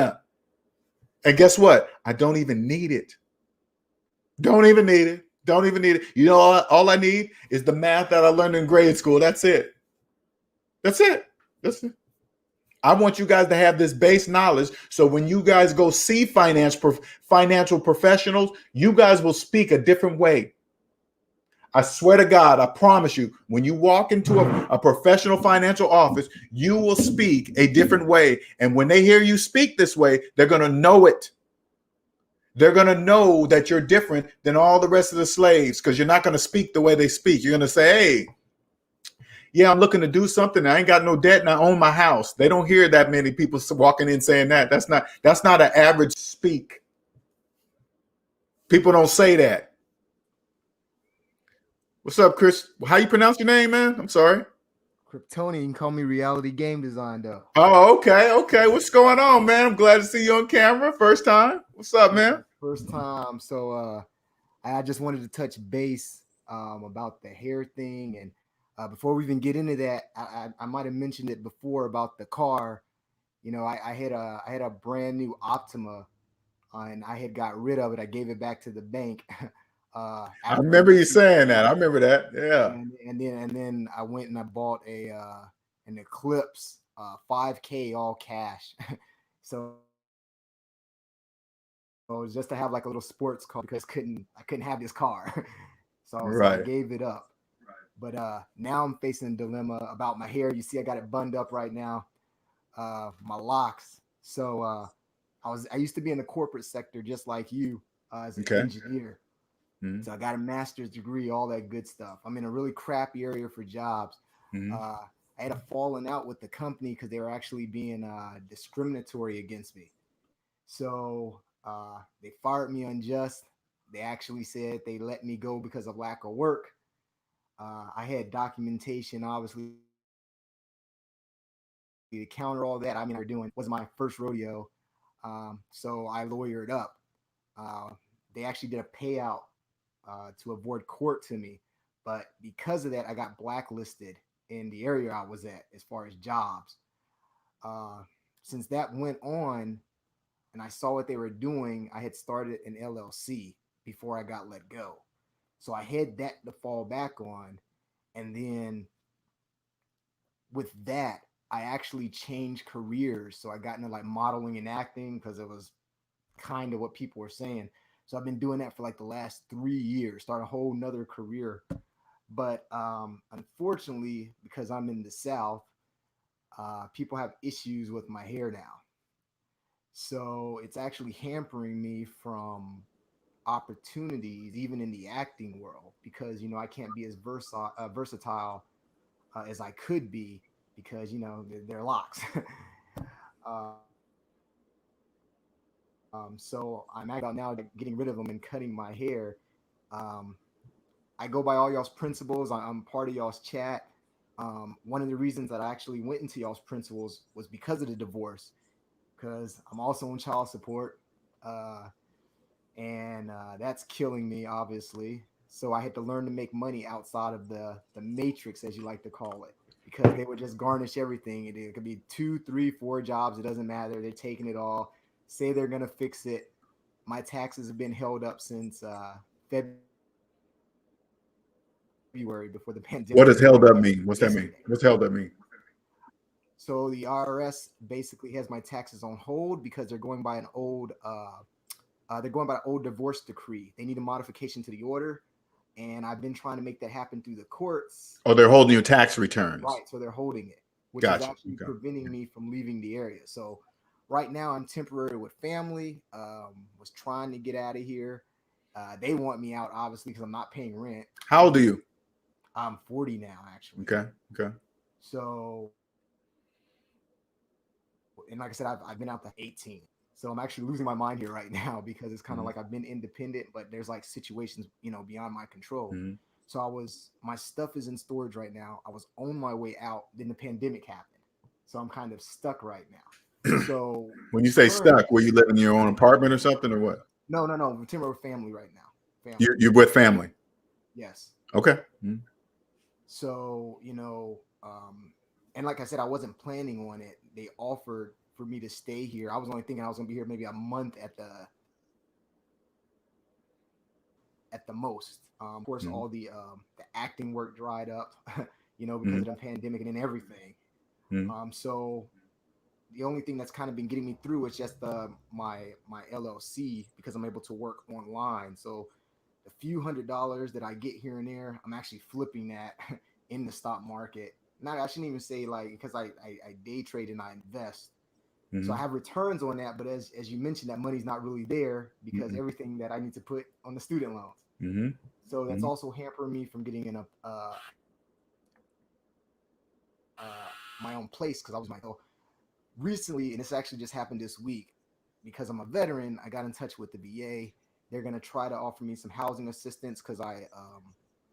And guess what? I don't even need it. Don't even need it. You know, all I need is the math that I learned in grade school. That's it. I want you guys to have this base knowledge. So when you guys go see financial professionals, you guys will speak a different way. I swear to God, I promise you, when you walk into a professional financial office, you will speak a different way. And when they hear you speak this way, they're going to know it. They're going to know that you're different than all the rest of the slaves, because you're not going to speak the way they speak. You're going to say, hey, yeah, I'm looking to do something. I ain't got no debt and I own my house. They don't hear that many people walking in saying that. That's not an average speak. People don't say that. What's up, Chris? How you pronounce your name, man? I'm sorry. Kryptonian, you can call me Reality Game Design, though. Oh, okay. What's going on, man? I'm glad to see you on camera. First time. What's up, man? First time. So I just wanted to touch base about the hair thing. And before we even get into that, I might have mentioned it before about the car. I had a brand new Optima, and I had got rid of it. I gave it back to the bank. I After remember you saying that. I remember that. Yeah. and then I went and I bought an Eclipse 5K all cash. So it was just to have like a little sports car because I couldn't have this car. So I Right. gave it up. But now I'm facing a dilemma about my hair. You see, I got it bunned up right now. My locks. So I used to be in the corporate sector just like you as an Okay. engineer. Mm-hmm. So I got a master's degree, all that good stuff. I'm in a really crappy area for jobs. Mm-hmm. I had a falling out with the company because they were actually being discriminatory against me. So they fired me unjust. They actually said they let me go because of lack of work. I had documentation, obviously, to counter all that. I mean, doing was my first rodeo. So I lawyered up. Uh, they actually did a payout to avoid court to me. But because of that, I got blacklisted in the area I was at as far as jobs. Uh, since that went on and I saw what they were doing, I had started an LLC before I got let go. So I had that to fall back on. And then with that, I actually changed careers. So I got into like modeling and acting because it was kind of what people were saying. So I've been doing that for like the last 3 years, start a whole nother career. But unfortunately, because I'm in the South, people have issues with my hair now. So it's actually hampering me from opportunities, even in the acting world, because I can't be as versatile as I could be because they're locks. So I'm actually about now getting rid of them and cutting my hair. Um, I go by all y'all's principles. I'm part of y'all's chat. One of the reasons that I actually went into y'all's principles was because of the divorce, because I'm also on child support, uh, and that's killing me, obviously. So I had to learn to make money outside of the matrix, as you like to call it, because they would just garnish everything. It could be 2, 3, 4 jobs. It doesn't matter. They're taking it all. Say they're gonna fix it. My taxes have been held up since February before the pandemic What does hit held up mean? What's that mean? yesterday. What's held up mean? So the IRS basically has my taxes on hold because they're going by an old divorce decree. They need a modification to the order, and I've been trying to make that happen through the courts. Oh, they're holding your tax returns. Right, so they're holding it, which is Gotcha. actually Okay. preventing me from leaving the area. So right now I'm temporary with family. Was trying to get out of here. They want me out, obviously, because I'm not paying rent. How old are you? I'm 40 now, actually. Okay. So, and like I said, I've been out to 18. So I'm actually losing my mind here right now because it's kind of like I've been independent, but there's like situations, beyond my control. Mm-hmm. So my stuff is in storage right now. I was on my way out, then the pandemic happened. So I'm kind of stuck right now. So When you say currently, stuck, were you living in your own apartment or something, or what? no. We're temporary family right now. Family. You're with family. Yes. Okay. Mm-hmm. So, and like I said, I wasn't planning on it. They offered for me to stay here. I was only thinking I was gonna be here maybe a month at the most. Of course, Mm-hmm. all the acting work dried up, because Mm-hmm. of the pandemic and then everything. Mm-hmm. So the only thing that's kind of been getting me through is just my LLC because I'm able to work online. So the few $100s that I get here and there, I'm actually flipping that in the stock market. Not I shouldn't even say like because I day trade and I invest. So I Mm-hmm. have returns on that, but as you mentioned, that money's not really there because Mm-hmm. everything that I need to put on the student loans. Mm-hmm. So that's Mm-hmm. also hampering me from getting in my own place because I was like, oh, recently, and this actually just happened this week, because I'm a veteran, I got in touch with the VA. They're gonna try to offer me some housing assistance because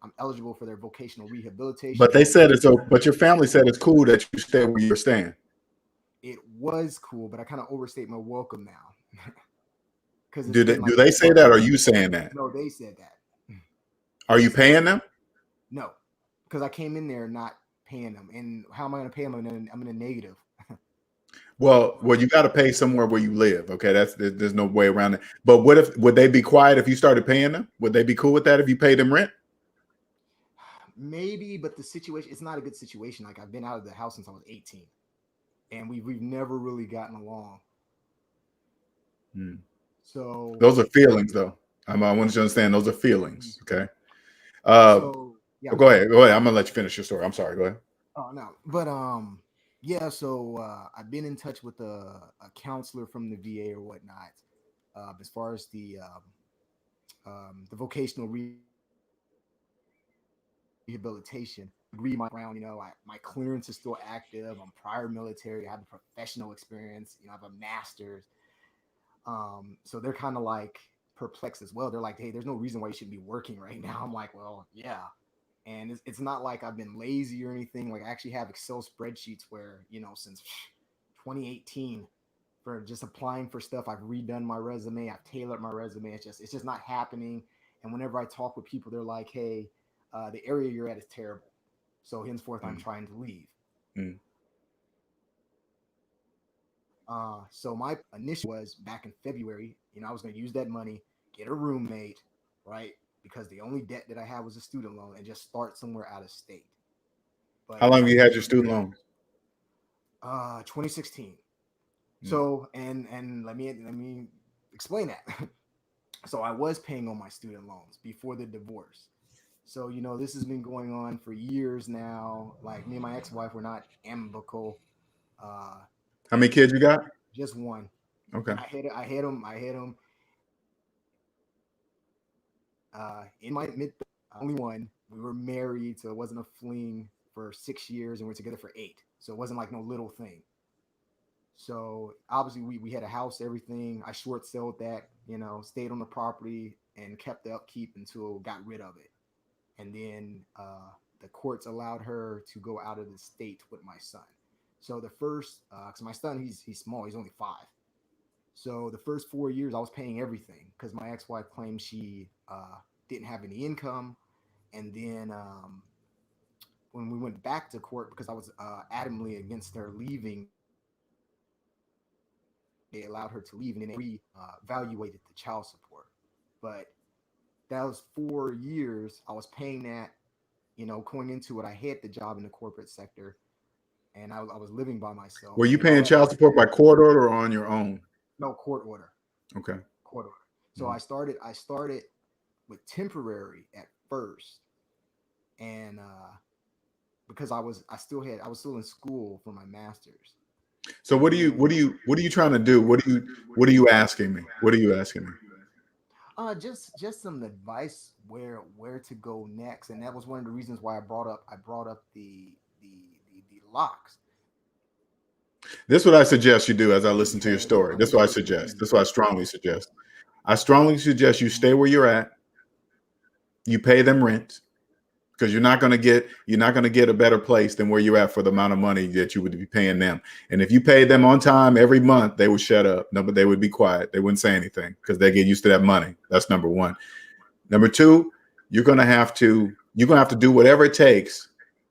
I'm eligible for their vocational rehabilitation. But they said it's but your family said it's cool that you stay where you're staying. It was cool, but I kind of overstate my welcome now. Because Do they say that, or are you saying that? No, they said that. Are you paying them? No, because I came in there not paying them, and how am I going to pay them? I'm in a negative. Well, you got to pay somewhere where you live. Okay, there's no way around it. But would they be quiet if you started paying them? Would they be cool with that if you paid them rent? Maybe, but the situation, it's not a good situation. Like, I've been out of the house since I was 18, and we've never really gotten along. So those are feelings, though. I want you to understand those are feelings. Okay. So yeah, go ahead. I'm gonna let you finish your story. I'm sorry. Go ahead. Oh no, but yeah. So I've been in touch with a counselor from the VA or whatnot, as far as the vocational rehabilitation. Agree my ground. You know, my clearance is still active. I'm prior military. I have a professional experience. You know, I have a master's. So they're kind of like perplexed as well. They're like, hey, there's no reason why you should be working right now. I'm like, well, yeah. And it's not like I've been lazy or anything. Like, I actually have Excel spreadsheets where, you know, since 2018 for just applying for stuff, I've redone my resume. I've tailored my resume. It's just not happening. And whenever I talk with people, they're like, hey, the area you're at is terrible. So henceforth, I'm trying to leave. So my initial was back in February, you know, I was going to use that money, get a roommate, right? Because the only debt that I had was a student loan, and just start somewhere out of state. But how long have you had your student loan? 2016. So, and let me explain that. So I was paying on my student loans before the divorce. So, you know, this has been going on for years now. Like, me and my ex-wife were not amicable. How many kids you got? Just one. Okay. I had him in my mid, only one. We were married, so it wasn't a fling for 6 years, and we're together for 8. So it wasn't like no little thing. So obviously we had a house, everything. I short sold that, you know, stayed on the property and kept the upkeep until got rid of it. And then the courts allowed her to go out of the state with my son. So the first, because my son, he's small, he's only 5. So the first 4 years I was paying everything because my ex-wife claimed she didn't have any income. And then when we went back to court, because I was adamantly against her leaving, they allowed her to leave, and then they re-evaluated the child support. But that was 4 years I was paying that, you know, going into it. I had the job in the corporate sector, and I was living by myself. Were you paying child support by court order or on your own? No, court order. Okay. Court order. So I started with temporary at first, and because I was still in school for my master's. So what are you trying to do? What are you asking me? What are you asking me? Just some advice where to go next, and that was one of the reasons why I brought up the locks. This is what I suggest you do as I listen to your story. This is what I suggest. This is what I strongly suggest. I strongly suggest you stay where you're at. You pay them rent, because you're not going to get a better place than where you're at for the amount of money that you would be paying them. And if you pay them on time every month, they would shut up. No, but they would be quiet. They wouldn't say anything because they get used to that money. That's number one. Number two, you're going to have to do whatever it takes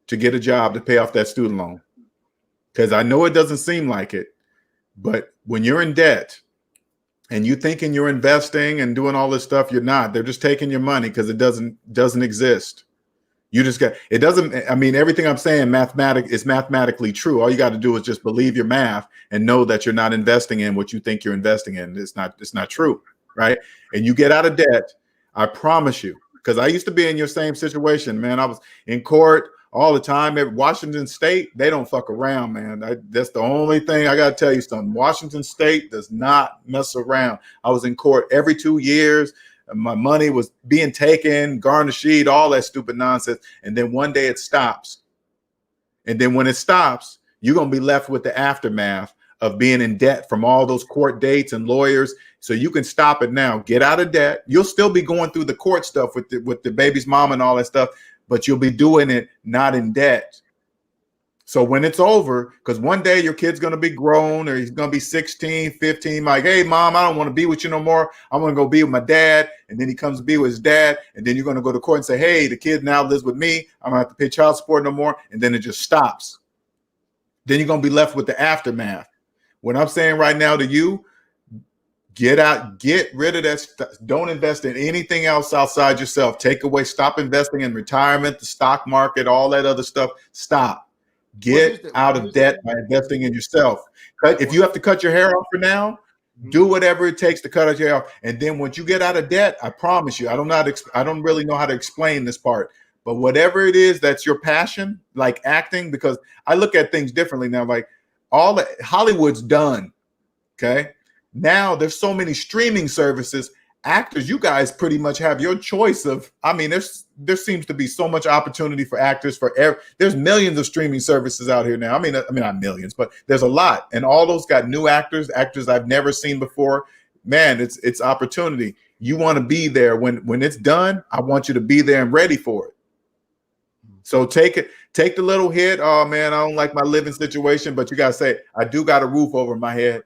to get a job to pay off that student loan. Because I know it doesn't seem like it, but when you're in debt and you thinking you're investing and doing all this stuff, you're not. They're just taking your money because it doesn't exist. You just got, it doesn't, I mean, everything I'm saying is mathematically true. All you got to do is just believe your math and know that you're not investing in what you think you're investing in. It's not true, right? And you get out of debt, I promise you, because I used to be in your same situation, man. I was in court all the time. At Washington State, they don't fuck around, man. That's the only thing I got to tell you something. Washington State does not mess around. I was in court every 2 years. My money was being taken, garnished, all that stupid nonsense. And then one day it stops. And then when it stops, you're going to be left with the aftermath of being in debt from all those court dates and lawyers. So you can stop it now. Get out of debt. You'll still be going through the court stuff with the baby's mom and all that stuff, but you'll be doing it not in debt. So when it's over, because one day your kid's going to be grown, or he's going to be 16, 15, like, hey, mom, I don't want to be with you no more. I want to go be with my dad. And then he comes to be with his dad. And then you're going to go to court and say, hey, the kid now lives with me. I don't have to pay child support no more. And then it just stops. Then you're going to be left with the aftermath. What I'm saying right now to you, get out, get rid of that. Don't invest in anything else outside yourself. Take away, stop investing in retirement, the stock market, all that other stuff. Stop. Get out of debt by investing in yourself. But if you have to cut your hair off for now, do whatever it takes to cut your hair off. And then once you get out of debt, I promise you, I don't really know how to explain this part, but whatever it is that's your passion, like acting, because I look at things differently now. Like all the Hollywood's done. Okay. Now there's so many streaming services. Actors, you guys pretty much have your choice of, I mean, there seems to be so much opportunity for actors there's millions of streaming services out here now. I mean, not millions, but there's a lot. And all those got new actors I've never seen before. Man, it's opportunity. You want to be there when it's done. I want you to be there and ready for it. So take the little hit. Oh man, I don't like my living situation, but you got to say, I do got a roof over my head.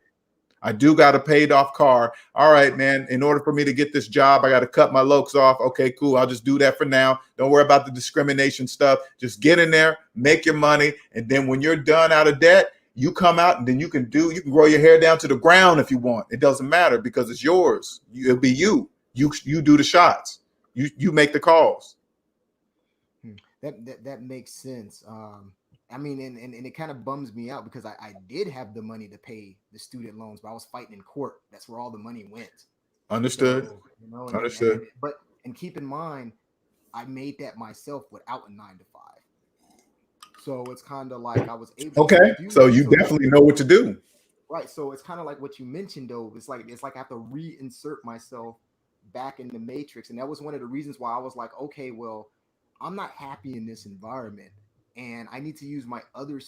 I do got a paid off car. All right, man. In order for me to get this job, I got to cut my lokes off. Okay, cool. I'll just do that for now. Don't worry about the discrimination stuff. Just get in there, make your money. And then when you're done out of debt, you come out and then you can grow your hair down to the ground if you want. It doesn't matter because it's yours. It'll be you. You do the shots. You make the calls. That makes sense. I mean, and it kind of bums me out because I did have the money to pay the student loans, but I was fighting in court. That's where all the money went. Understood. So, Understood. And keep in mind, I made that myself without a 9-to-5. So it's kind of like I was able. Okay. So you definitely know what to do. Right. So it's kind of like what you mentioned, though. It's like I have to reinsert myself back in the matrix, and that was one of the reasons why I was like, okay, well, I'm not happy in this environment. And I need to use my other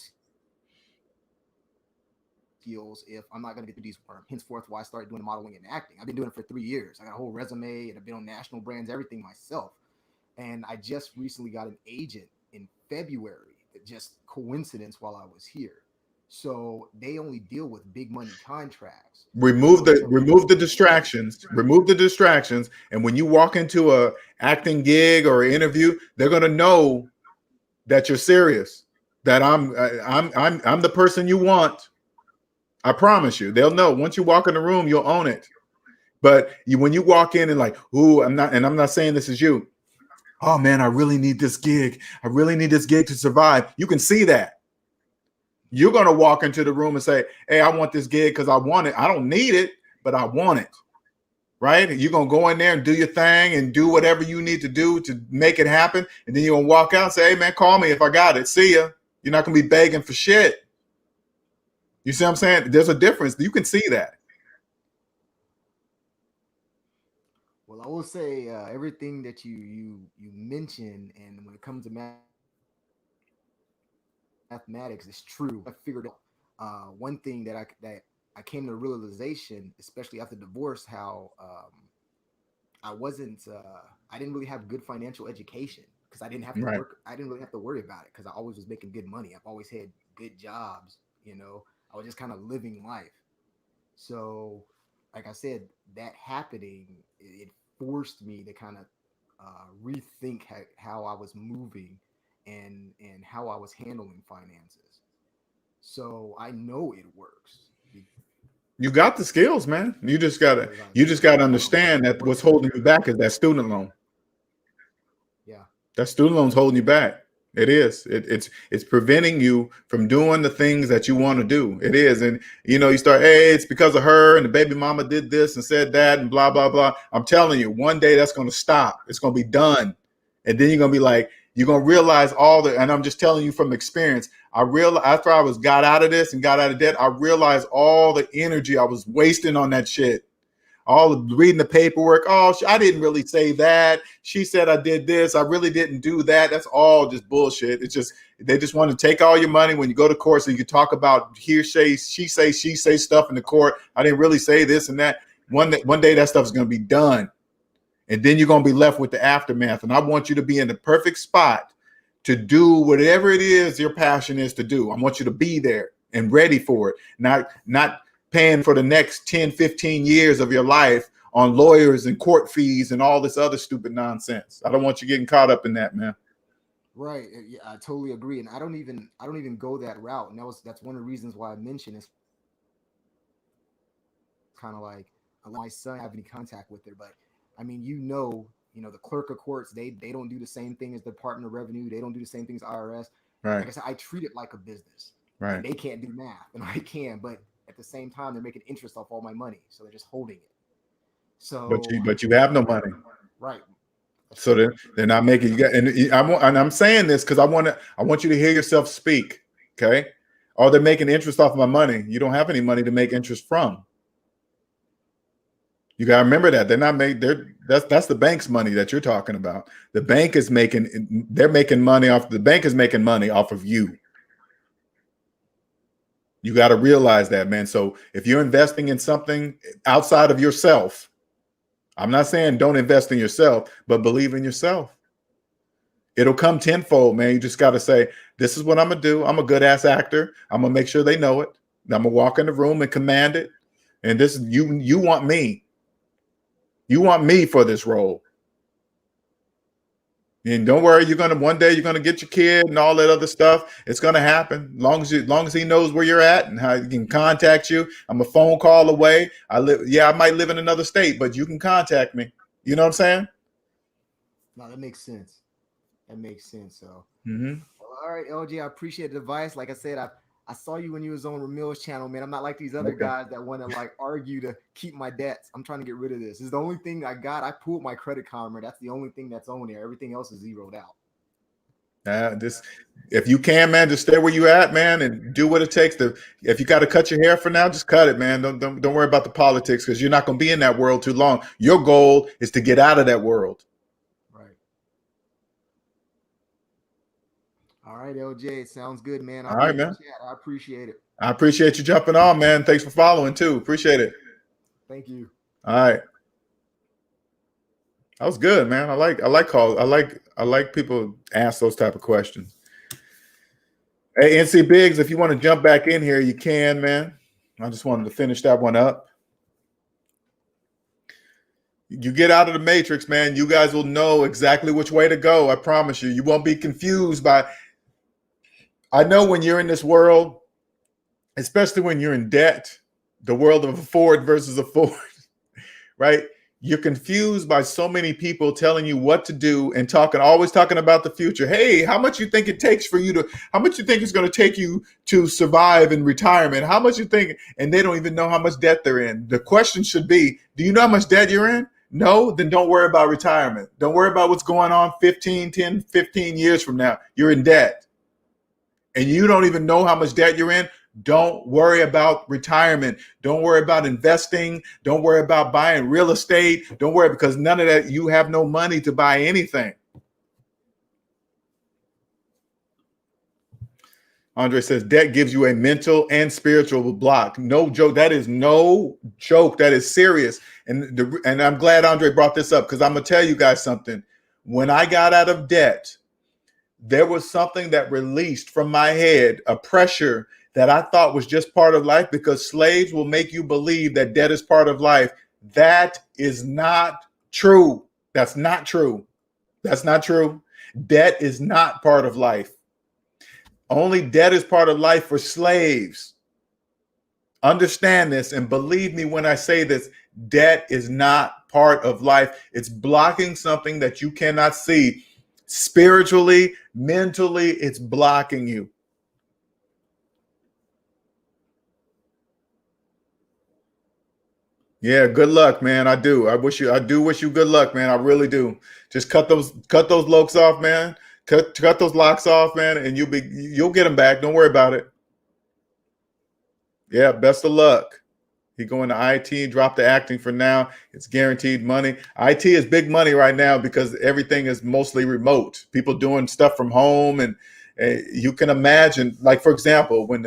skills if I'm not going to get through these work. Henceforth, why I started doing modeling and acting. I've been doing it for 3 years. I got a whole resume and I've been on national brands, everything myself. And I just recently got an agent in February, just coincidence while I was here. So they only deal with big money contracts. Remove the distractions. Remove the distractions. And when you walk into a acting gig or interview, they're going to know that you're serious, that I'm the person you want. I promise you, they'll know. Once you walk in the room, you'll own it. But when you walk in and like, ooh, I'm not saying this is you. Oh man, I really need this gig. I really need this gig to survive. You can see that. You're going to walk into the room and say, hey, I want this gig because I want it. I don't need it, but I want it. Right? You're going to go in there and do your thing and do whatever you need to do to make it happen. And then you're going to walk out and say, hey, man, call me if I got it. See ya. You're not going to be begging for shit. You see what I'm saying? There's a difference. You can see that. Well, I will say everything that you mentioned, and when it comes to mathematics, is true. I figured out one thing that I came to the realization, especially after divorce, how I didn't really have good financial education because I didn't have to work. I didn't really have to worry about it because I always was making good money. I've always had good jobs. I was just kind of living life. So, like I said, that happening, it forced me to kind of rethink how I was moving and how I was handling finances. So I know it works. You got the skills, man. You just gotta understand that what's holding you back is that student loan. Yeah. That student loan's holding you back. It is. It's preventing you from doing the things that you want to do. It is. And you start, hey, it's because of her and the baby mama did this and said that and blah, blah, blah. I'm telling you, one day that's going to stop. It's going to be done. And then you're going to be like, you're going to realize and I'm just telling you from experience, I realized after I got out of this and got out of debt, I realized all the energy I was wasting on that shit. reading the paperwork. Oh, I didn't really say that. She said I did this. I really didn't do that. That's all just bullshit. It's just, they just want to take all your money when you go to court so you can talk about she say stuff in the court. I didn't really say this and that. One day that stuff is going to be done. And then you're going to be left with the aftermath. And I want you to be in the perfect spot to do whatever it is your passion is to do. I want you to be there and ready for it. Not paying for the next 10, 15 years of your life on lawyers and court fees and all this other stupid nonsense. I don't want you getting caught up in that, man. Right. Yeah, I totally agree. And I don't even go that route. And that's one of the reasons why I mentioned it's kind of like my son have any contact with her. But I mean, the clerk of courts, they don't do the same thing as the Department of Revenue. They don't do the same things as IRS. Right. Like I said, I treat it like a business. Right. And they can't do math, and I can, but at the same time, they're making interest off all my money, so they're just holding it. So, but you have no money, right? So they're not making you. And I'm saying this because I want you to hear yourself speak. Okay. Oh, they're making interest off my money. You don't have any money to make interest from. You got to remember that that's the bank's money that you're talking about. The bank is making money off of you. You got to realize that, man. So if you're investing in something outside of yourself, I'm not saying don't invest in yourself, but believe in yourself. It'll come tenfold, man. You just got to say, this is what I'm going to do. I'm a good ass actor. I'm going to make sure they know it. I'm going to walk in the room and command it. And this, you want me. You want me for this role. And don't worry, one day you're gonna get your kid and all that other stuff. It's gonna happen. Long as he knows where you're at and how he can contact you. I'm a phone call away. I might live in another state, but you can contact me. You know what I'm saying? No, that makes sense. So, well, all right, LJ, I appreciate the advice. Like I said, I saw you when you was on Ramil's channel, man. I'm not like these other guys that want to like argue to keep my debts. I'm trying to get rid of this. This is the only thing I got. I pulled my Credit Karma. That's the only thing that's on there. Everything else is zeroed out. If you can, man, just stay where you at, man, and do what it takes to. If you got to cut your hair for now, just cut it, man. Don't worry about the politics because you're not going to be in that world too long. Your goal is to get out of that world. All right, LJ, sounds good, man. All right, man. I appreciate it. I appreciate you jumping on, man. Thanks for following too. Appreciate it. Thank you. All right. That was good, man. I like calls. I like people ask those type of questions. Hey, NC Biggs, if you want to jump back in here, you can, man. I just wanted to finish that one up. You get out of the matrix, man. You guys will know exactly which way to go. I promise you. You won't be confused by. I know when you're in this world, especially when you're in debt, the world of afford versus afford, right? You're confused by so many people telling you what to do and always talking about the future. Hey, how much you think it takes how much you think it's going to take you to survive in retirement? How much you think, and they don't even know how much debt they're in. The question should be, do you know how much debt you're in? No, then don't worry about retirement. Don't worry about what's going on 15 years from now. You're in debt. And you don't even know how much debt you're in. Don't worry about retirement. Don't worry about investing. Don't worry about buying real estate. Don't worry, because none of that, you have no money to buy anything. Andre says debt gives you a mental and spiritual block. No joke. That is no joke. That is serious. And I'm glad Andre brought this up because I'm going to tell you guys something. When I got out of debt, there was something that released from my head, a pressure that I thought was just part of life, because slaves will make you believe that debt is part of life. That is not true. That's not true. That's not true. Debt is not part of life. Only debt is part of life for slaves. Understand this and believe me when I say this. Debt is not part of life. It's blocking something that you cannot see. Spiritually, mentally, it's blocking you. Yeah, good luck, man. I do. I do wish you good luck, man. I really do. Just cut those locks off, man. Cut those locks off, man, and you'll get them back. Don't worry about it. Yeah, best of luck. He going to IT, drop the acting for now. It's guaranteed money. IT is big money right now because everything is mostly remote. People doing stuff from home, and you can imagine, like for example, when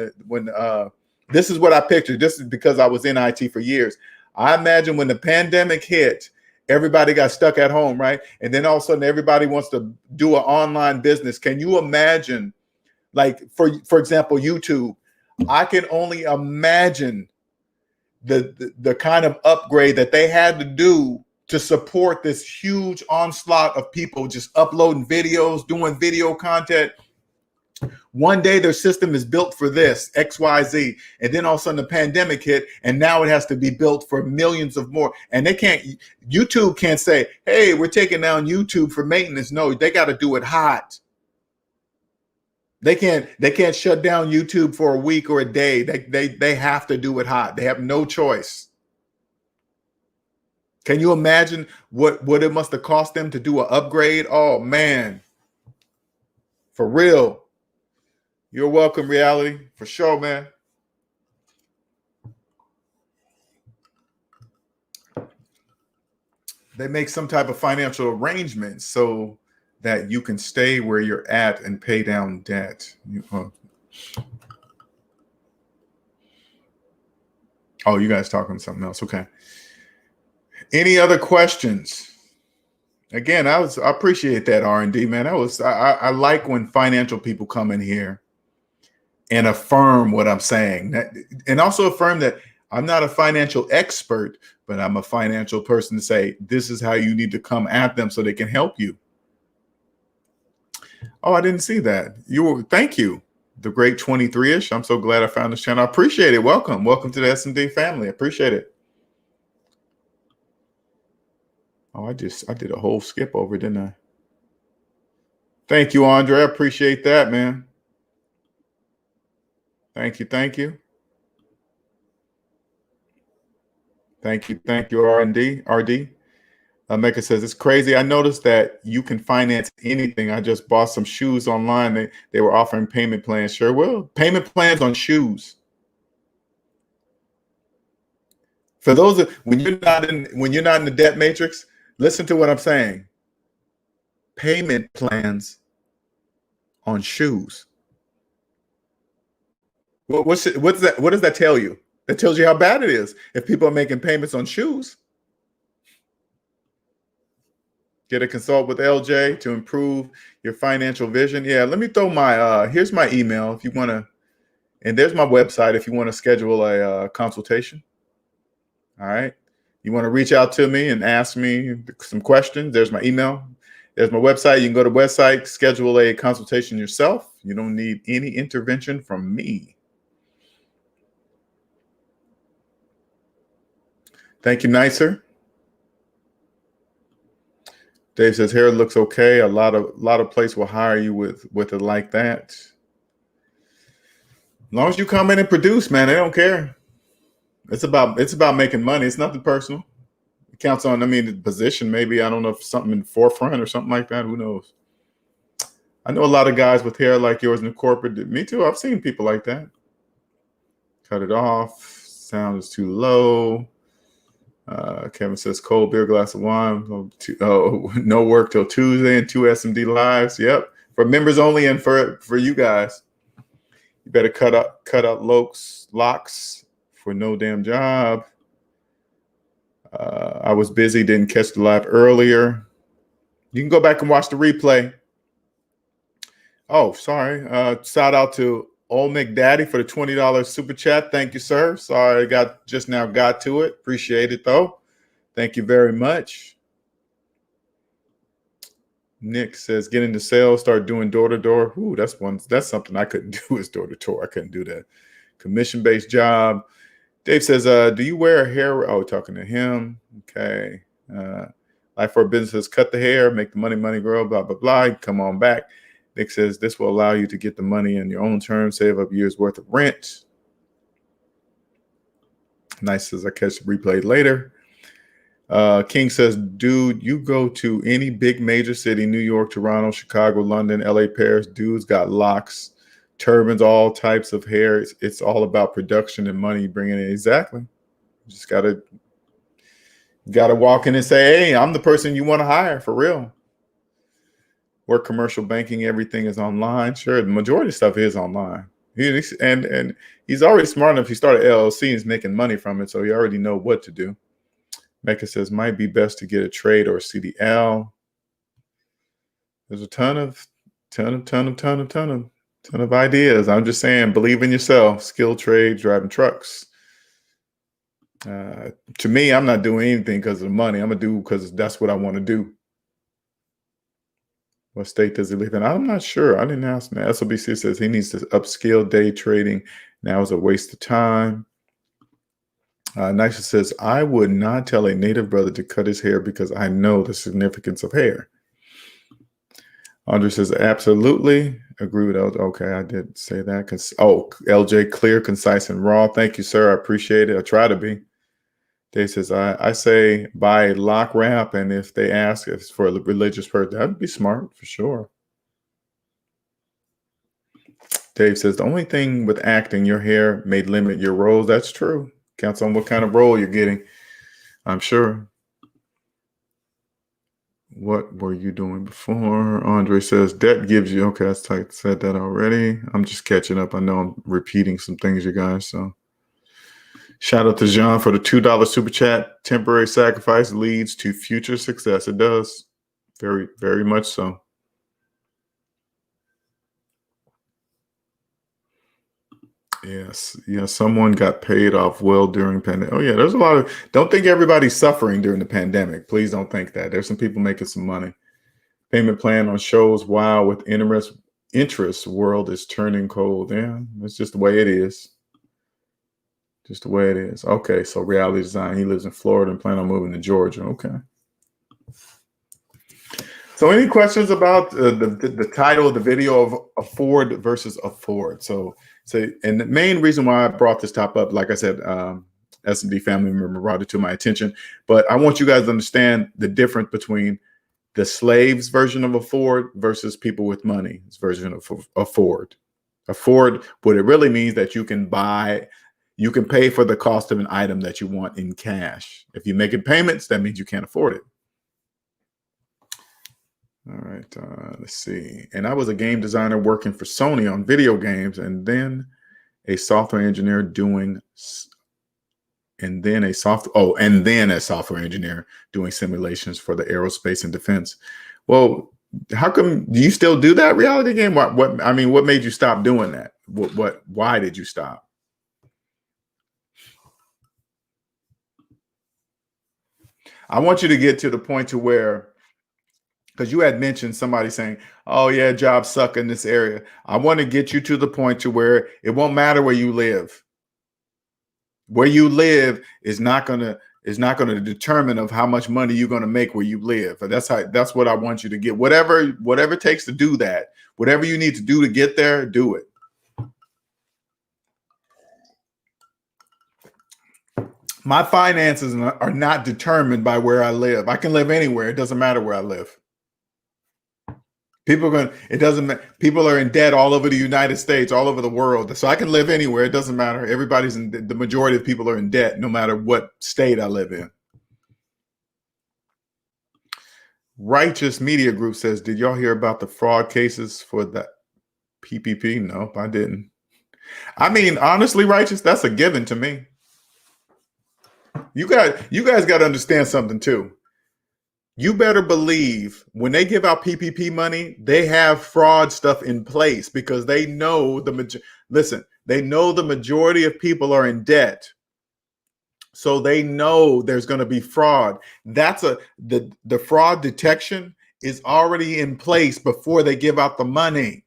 this is what I pictured. This is because I was in IT for years. I imagine when the pandemic hit, everybody got stuck at home, right? And then all of a sudden, everybody wants to do an online business. Can you imagine, like for example, YouTube? I can only imagine the kind of upgrade that they had to do to support this huge onslaught of people just uploading videos, doing video content. One day their system is built for this, XYZ, and then all of a sudden the pandemic hit, and now it has to be built for millions of more. And YouTube can't say, hey, we're taking down YouTube for maintenance. No, they got to do it hot. They can't shut down YouTube for a week or a day. They have to do it hot. They have no choice. Can you imagine what it must have cost them to do an upgrade? Oh man, for real. You're welcome, reality, for sure, man. They make some type of financial arrangement so that you can stay where you're at and pay down debt. Oh, you guys talking something else? Okay. Any other questions? Again, I appreciate that R&D, man. I like when financial people come in here and affirm what I'm saying, and also affirm that I'm not a financial expert, but I'm a financial person to say this is how you need to come at them so they can help you. Oh, I didn't see that. Thank you. The great 23-ish. I'm so glad I found this channel. I appreciate it. Welcome to the SMD family. I appreciate it. Oh, I did a whole skip over, didn't I? Thank you, Andre. I appreciate that, man. Thank you. Thank you, RD. Mecca says, it's crazy. I noticed that you can finance anything. I just bought some shoes online. They were offering payment plans. Sure will. Payment plans on shoes. For those when you're not in the debt matrix, listen to what I'm saying. Payment plans on shoes. What's that? What does that tell you? That tells you how bad it is if people are making payments on shoes. Get a consult with LJ to improve your financial vision. Yeah, let me throw my here's my email if you want to, and there's my website if you want to schedule a consultation. All right, you want to reach out to me and ask me some questions. There's my email. There's my website. You can go to the website, schedule a consultation yourself. You don't need any intervention from me. Thank you, Nicer. Dave says hair looks okay. A lot of places will hire you with it like that. As long as you come in and produce, man, they don't care. It's about making money. It's nothing personal. It counts on, the position, maybe, I don't know, if something in the forefront or something like that. Who knows? I know a lot of guys with hair like yours in the corporate. Me too. I've seen people like that. Cut it off. Sound is too low. Kevin says cold beer, glass of wine. No work till Tuesday and 2 SMD lives. Yep, for members only and for you guys. You better cut out locks for no damn job. I was busy, didn't catch the live earlier. You can go back and watch the replay. Oh, sorry. Shout out to Old McDaddy for the $20 super chat. Thank you, sir. Sorry, I just now got to it. Appreciate it though. Thank you very much. Nick says, get into sales, start doing door-to-door. Ooh, that's something I couldn't do, is door-to-door. I couldn't do that. Commission-based job. Dave says, do you wear a hair? Oh, talking to him. Okay. Life for businesses, cut the hair, make the money grow, blah, blah, blah. Come on back. Nick says, this will allow you to get the money in your own terms, save up years worth of rent. Nice says, I catch the replay later. King says, dude, you go to any big major city, New York, Toronto, Chicago, London, LA, Paris, dudes got locks, turbans, all types of hair. It's all about production and money bringing in. Exactly. just gotta walk in and say, hey, I'm the person you want to hire for real. Work commercial banking, everything is online. Sure, the majority of stuff is online. And he's already smart enough. He started LLC and is making money from it, so he already know what to do. Mecca says might be best to get a trade or a CDL. There's a ton of ideas. I'm just saying, believe in yourself. Skill trade, driving trucks. To me, I'm not doing anything because of the money. I'm gonna do because that's what I want to do. What state does he live in? I'm not sure. I didn't ask him. SLBC says he needs to upskill day trading. Now is a waste of time. Nisha says, I would not tell a native brother to cut his hair because I know the significance of hair. Andre says, absolutely agree with LJ. Okay, I did say that. LJ, clear, concise, and raw. Thank you, sir. I appreciate it. I try to be. Dave says, I say buy lock wrap, and if they ask if it's for a religious person, that would be smart for sure. Dave says, the only thing with acting, your hair may limit your roles. That's true. Counts on what kind of role you're getting, I'm sure. What were you doing before? Andre says, debt gives you, okay, I said that already. I'm just catching up. I know I'm repeating some things, you guys, so. Shout out to Jean for the $2 super chat. Temporary sacrifice leads to future success. It does. Very, very much so. Yes. Yeah. Someone got paid off well during pandemic. Oh yeah. There's a lot of, don't think everybody's suffering during the pandemic. Please don't think that. There's some people making some money. Payment plan on shows. Wow. With interest world is turning cold. Yeah. That's just the way it is. Just the way it is. Okay, so reality design. He lives in Florida and plan on moving to Georgia. Okay. So any questions about the title of the video of afford versus afford? So and the main reason why I brought this topic up, like I said, SMD family member brought it to my attention. But I want you guys to understand the difference between the slaves version of afford versus people with money's version of afford. Afford, what it really means that you can buy. You can pay for the cost of an item that you want in cash. If you're making payments, that means you can't afford it. All right, let's see. And I was a game designer working for Sony on video games, and then a software engineer a software engineer doing simulations for the aerospace and defense. Well, how come do you still do that reality game? What made you stop doing that? Why did you stop? I want you to get to the point to where, because you had mentioned somebody saying, oh yeah, jobs suck in this area. I want to get you to the point to where it won't matter where you live. Where you live is not gonna determine of how much money you're gonna make where you live. That's what I want you to get. Whatever it takes to do that, whatever you need to do to get there, do it. My finances are not determined by where I live. I can live anywhere. It doesn't matter where I live. People are in debt all over the United States, all over the world. So I can live anywhere. It doesn't matter. The majority of people are in debt, no matter what state I live in. Righteous Media Group says, did y'all hear about the fraud cases for that PPP? Nope, I didn't. I mean, honestly, Righteous, that's a given to me. You guys got to understand something too. You better believe when they give out PPP money, they have fraud stuff in place because they know they know the majority of people are in debt. So they know there's going to be fraud. The fraud detection is already in place before they give out the money.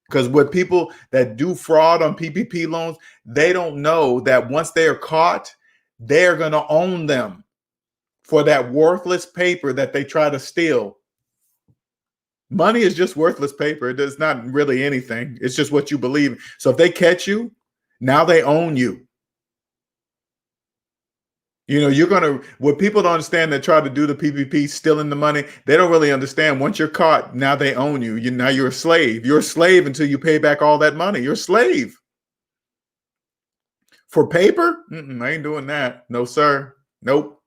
Because with people that do fraud on PPP loans, they don't know that once they are caught, they're going to own them for that worthless paper that they try to steal. Money is just worthless paper. It's not really anything. It's just what you believe. So if they catch you, now they own you. You know, what people don't understand that try to do the PPP, stealing the money, they don't really understand. Once you're caught, now they own you. Now you're a slave. You're a slave until you pay back all that money. You're a slave. For paper? I ain't doing that. No, sir. Nope.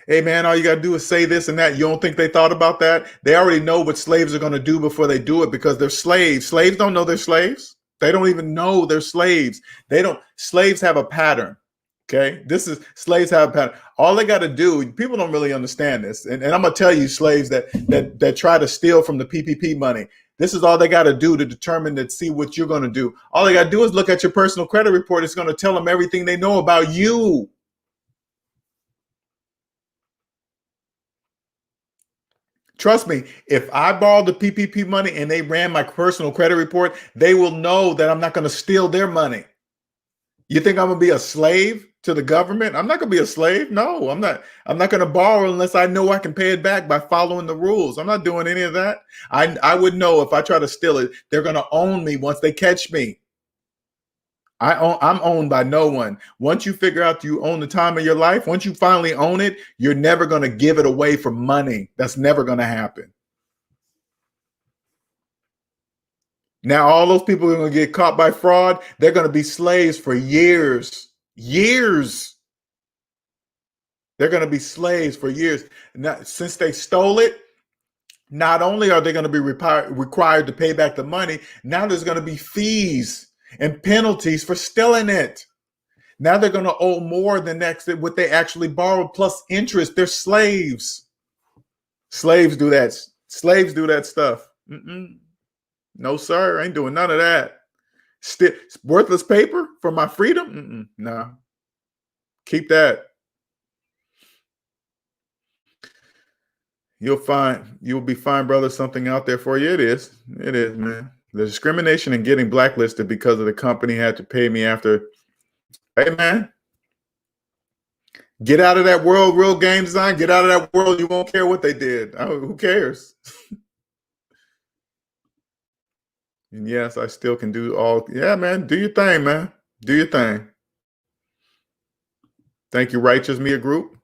Hey, man, all you got to do is say this and that. You don't think they thought about that? They already know what slaves are going to do before they do it because they're slaves. Slaves don't know they're slaves. They don't even know they're slaves. Slaves have a pattern. Okay. Slaves have a pattern. All they got to do, people don't really understand this. And I'm going to tell you, slaves that try to steal from the PPP money, this is all they got to do to determine to see what you're going to do. All they got to do is look at your personal credit report. It's going to tell them everything they know about you. Trust me, if I borrowed the PPP money and they ran my personal credit report, they will know that I'm not going to steal their money. You think I'm going to be a slave to the government? I'm not going to be a slave. No, I'm not. I'm not going to borrow unless I know I can pay it back by following the rules. I'm not doing any of that. I would know if I try to steal it, they're going to own me once they catch me. I'm owned by no one. Once you figure out you own the time of your life, once you finally own it, you're never going to give it away for money. That's never going to happen. Now, all those people who are going to get caught by fraud, they're going to be slaves for years. Years. They're going to be slaves for years. Now, since they stole it, not only are they going to be required to pay back the money, now there's going to be fees and penalties for stealing it. Now they're going to owe more than what they actually borrowed plus interest. They're slaves. Slaves do that. Slaves do that stuff. No, sir. I ain't doing none of that. Worthless paper for my freedom? No. Keep that. You'll be fine, brother. Something out there for you. It is, man. The discrimination and getting blacklisted because of the company had to pay me after. Hey, man, get out of that world, real game design. Get out of that world. You won't care what they did. Who cares? And yes, I still can do all. Yeah, man, do your thing, man. Do your thing. Thank you, Righteous Media Group.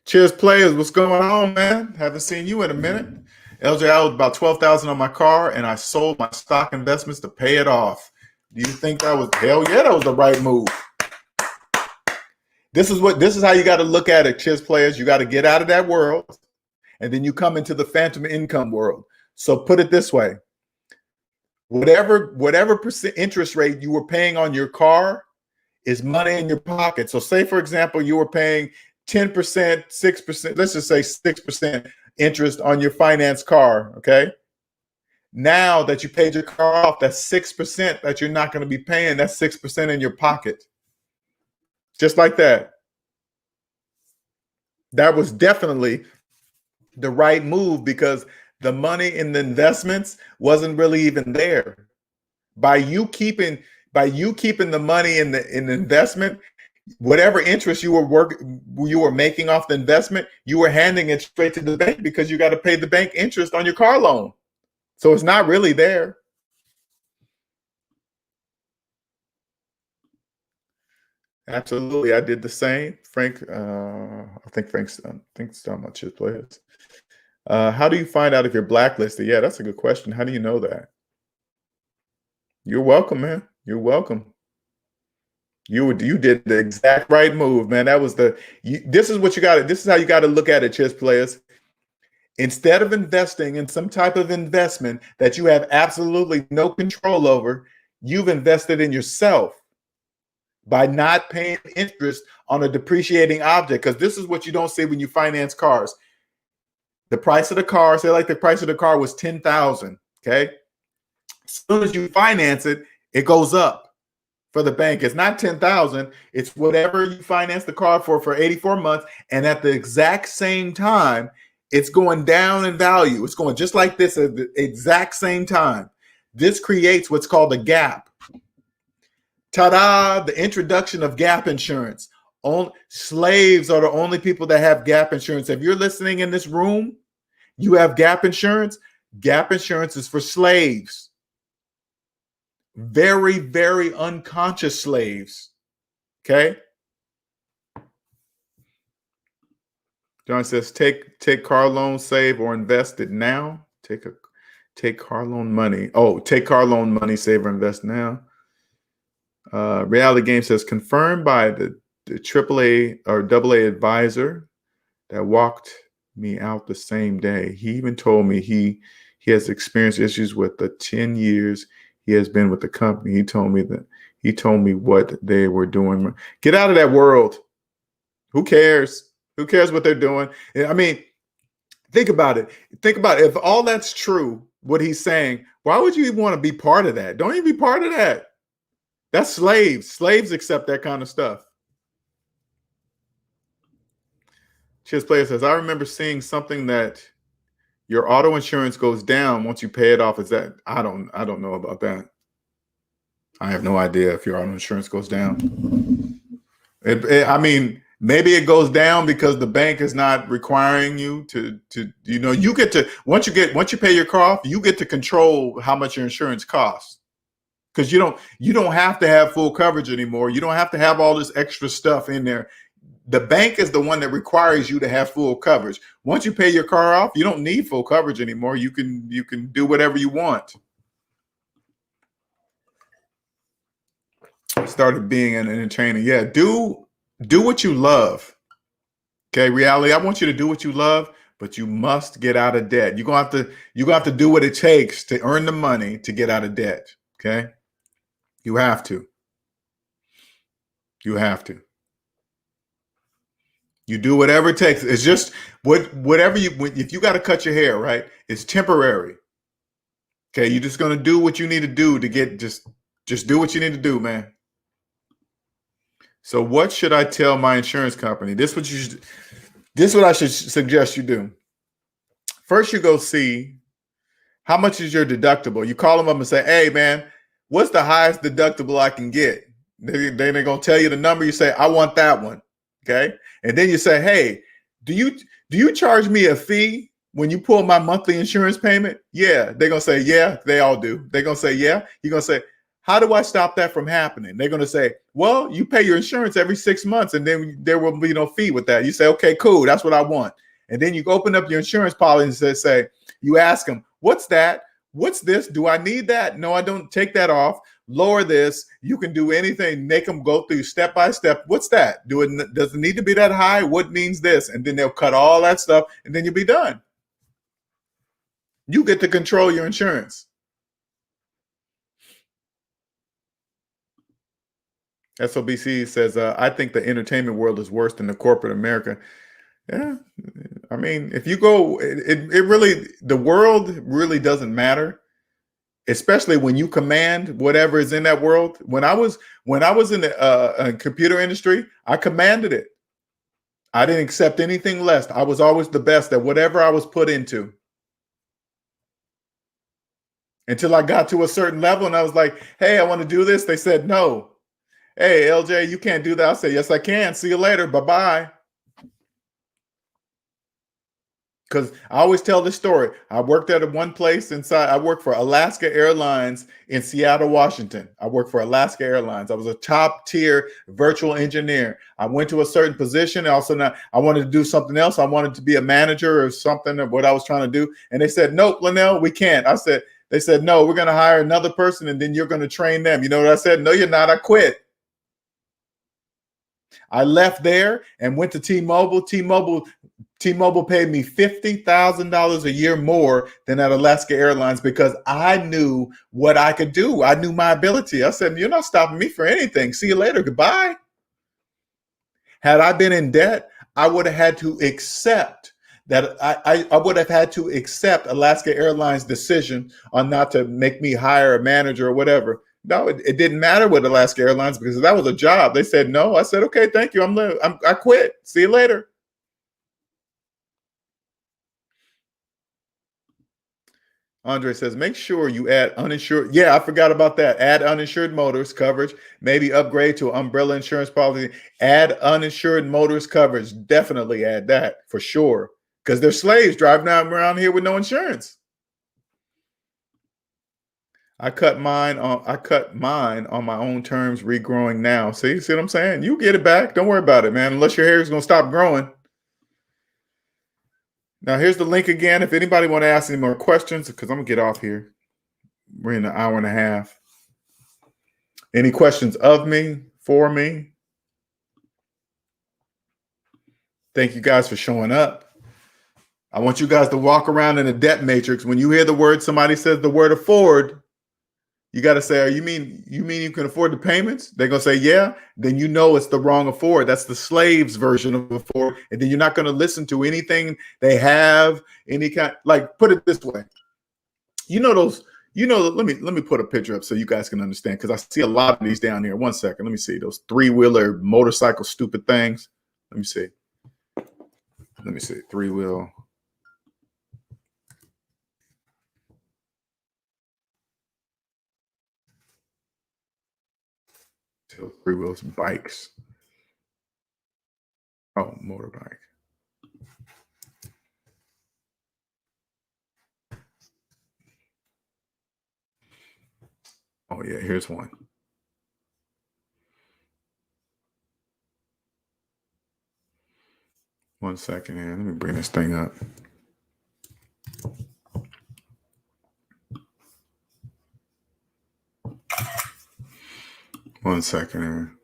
Cheers, players. What's going on, man? Haven't seen you in a minute. LJ, I owed about $12,000 on my car, and I sold my stock investments to pay it off. Do you think that was hell? Yeah, that was the right move. This is how you got to look at it, Chiz players. You got to get out of that world, and then you come into the phantom income world. So put it this way: whatever percent interest rate you were paying on your car is money in your pocket. So say, for example, you were paying 10%, 6%, let's just say 6% interest on your finance car, okay? Now that you paid your car off, that's 6% that you're not going to be paying. That's 6% in your pocket. Just like that. That was definitely the right move because the money in the investments wasn't really even there. By you keeping the money in the investment, whatever interest you were making off the investment, you were handing it straight to the bank because you got to pay the bank interest on your car loan. So it's not really there. Absolutely, I did the same. Frank, I think Frank's talking about Chiz players. How do you find out if you're blacklisted? Yeah, that's a good question. How do you know that? You're welcome, man. You're welcome. You did the exact right move, man. That was this is what you got. This is how you got to look at it, chess players. Instead of investing in some type of investment that you have absolutely no control over, you've invested in yourself by not paying interest on a depreciating object. Because this is what you don't see when you finance cars. The price of the car, say like the price of the car was $10,000. Okay. As soon as you finance it, it goes up. For the bank, it's not 10,000. It's whatever you finance the car for 84 months. And at the exact same time, it's going down in value. It's going just like this at the exact same time. This creates what's called a gap. Ta-da! The introduction of gap insurance. Slaves are the only people that have gap insurance. If you're listening in this room, you have gap insurance. Gap insurance is for slaves. Very, very unconscious slaves. Okay. John says, take car loan, save, or invest it now. Take car loan money. Oh, take car loan money, save, or invest now. Reality Game says confirmed by the AAA or AA advisor that walked me out the same day. He even told me he has experienced issues with the 10 years he has been with the company. He told me what they were doing. Get out of that world. Who cares? Who cares what they're doing? I mean, think about it. Think about it. If all that's true, what he's saying, why would you even want to be part of that? Don't even be part of that. That's slaves. Slaves accept that kind of stuff. Cheers Player says, I remember seeing something that your auto insurance goes down once you pay it off. Is that I don't know about that. I have no idea if your auto insurance goes down. I mean, maybe it goes down because the bank is not requiring you to you get to once you pay your car off, you get to control how much your insurance costs. Because you don't have to have full coverage anymore. You don't have to have all this extra stuff in there. The bank is the one that requires you to have full coverage. Once you pay your car off, you don't need full coverage anymore. You can do whatever you want. Started being an entertainer. Yeah, do what you love. Okay, reality. I want you to do what you love, but you must get out of debt. You're gonna have to do what it takes to earn the money to get out of debt. Okay, you have to. You have to. You do whatever it takes. It's just whatever if you got to cut your hair, right? It's temporary. Okay, you're just gonna do what you need to do to get just do what you need to do, man. So what should I tell my insurance company? This is what I should suggest you do. First, you go see how much is your deductible. You call them up and say, hey man, what's the highest deductible I can get? They're gonna tell you the number. You say, I want that one. Okay. And then you say, hey, do you charge me a fee when you pull my monthly insurance payment? Yeah. They're going to say, yeah, they all do. They're going to say, yeah. You're going to say, how do I stop that from happening? They're going to say, well, you pay your insurance every 6 months and then there will be no fee with that. You say, okay, cool. That's what I want. And then you open up your insurance policy and say, you ask them, what's that? What's this? Do I need that? No, I don't. Take that off. Lower this. You can do anything. Make them go through step by step. What's that? Does it need to be that high? What means this? And then they'll cut all that stuff and then you'll be done. You get to control your insurance. SOBC says, I think the entertainment world is worse than the corporate America. Yeah. I mean, if you go, it really, the world really doesn't matter. Especially when you command whatever is in that world. When I was in the computer industry, I commanded it. I didn't accept anything less. I was always the best at whatever I was put into. Until I got to a certain level and I was like, hey, I want to do this. They said, no. Hey, LJ, you can't do that. I said, yes, I can. See you later. Bye-bye. Because I always tell this story. I worked at one place inside. I worked for Alaska Airlines in Seattle, Washington. I worked for Alaska Airlines. I was a top tier virtual engineer. I went to a certain position. Also, now I wanted to do something else. I wanted to be a manager or something of what I was trying to do. And they said, nope, Linnell, we can't. They said, no, we're going to hire another person and then you're going to train them. You know what I said? No, you're not. I quit. I left there and went to T-Mobile. T-Mobile paid me $50,000 a year more than at Alaska Airlines because I knew what I could do. I knew my ability. I said, you're not stopping me for anything. See you later. Goodbye. Had I been in debt, I would have had to accept that I would have had to accept Alaska Airlines' decision on not to make me hire a manager or whatever. No, it didn't matter with Alaska Airlines because that was a job. They said no. I said, okay, thank you. I quit. See you later. Andre says, make sure you add uninsured. Yeah, I forgot about that. Add uninsured motorist coverage. Maybe upgrade to umbrella insurance policy. Add uninsured motorist coverage. Definitely add that for sure. Because they're slaves driving around here with no insurance. I cut mine on my own terms, regrowing now. See what I'm saying? You get it back. Don't worry about it, man. Unless your hair is going to stop growing. Now, here's the link again. If anybody want to ask any more questions, because I'm going to get off here. We're in an hour and a half. Any questions of me, for me? Thank you guys for showing up. I want you guys to walk around in a debt matrix. When you hear the word, somebody says the word afford, you got to say, "Oh, you mean you can afford the payments?" They're going to say, "Yeah." Then you know it's the wrong afford. That's the slaves version of afford. And then you're not going to listen to anything they have, any kind. Like, put it this way. Let me put a picture up so you guys can understand, because I see a lot of these down here. 1 second. Let me see those three-wheeler motorcycle stupid things. Let me see. Three-wheel. Three wheels, bikes. Oh, motorbike. Oh yeah, here's one. One second here. Let me bring this thing up. One second here.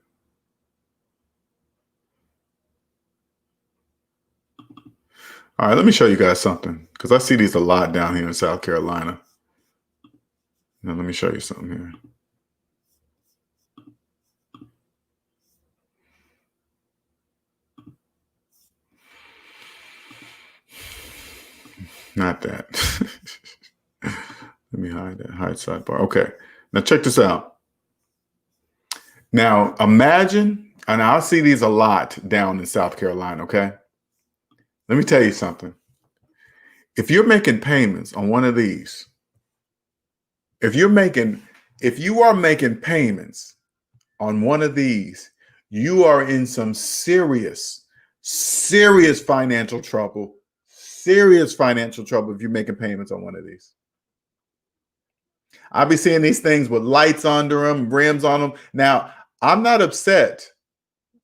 All right, let me show you guys something, because I see these a lot down here in South Carolina. Now, let me show you something here. Not that. Let me hide that. Hide sidebar. Okay. Now check this out. Now imagine, and I'll see these a lot down in South Carolina, okay? Let me tell you something. If you're making payments on one of these, if you are making payments on one of these, you are in some serious financial trouble. Serious financial trouble if you're making payments on one of these. I'll be seeing these things with lights under them, rims on them. Now, I'm not upset.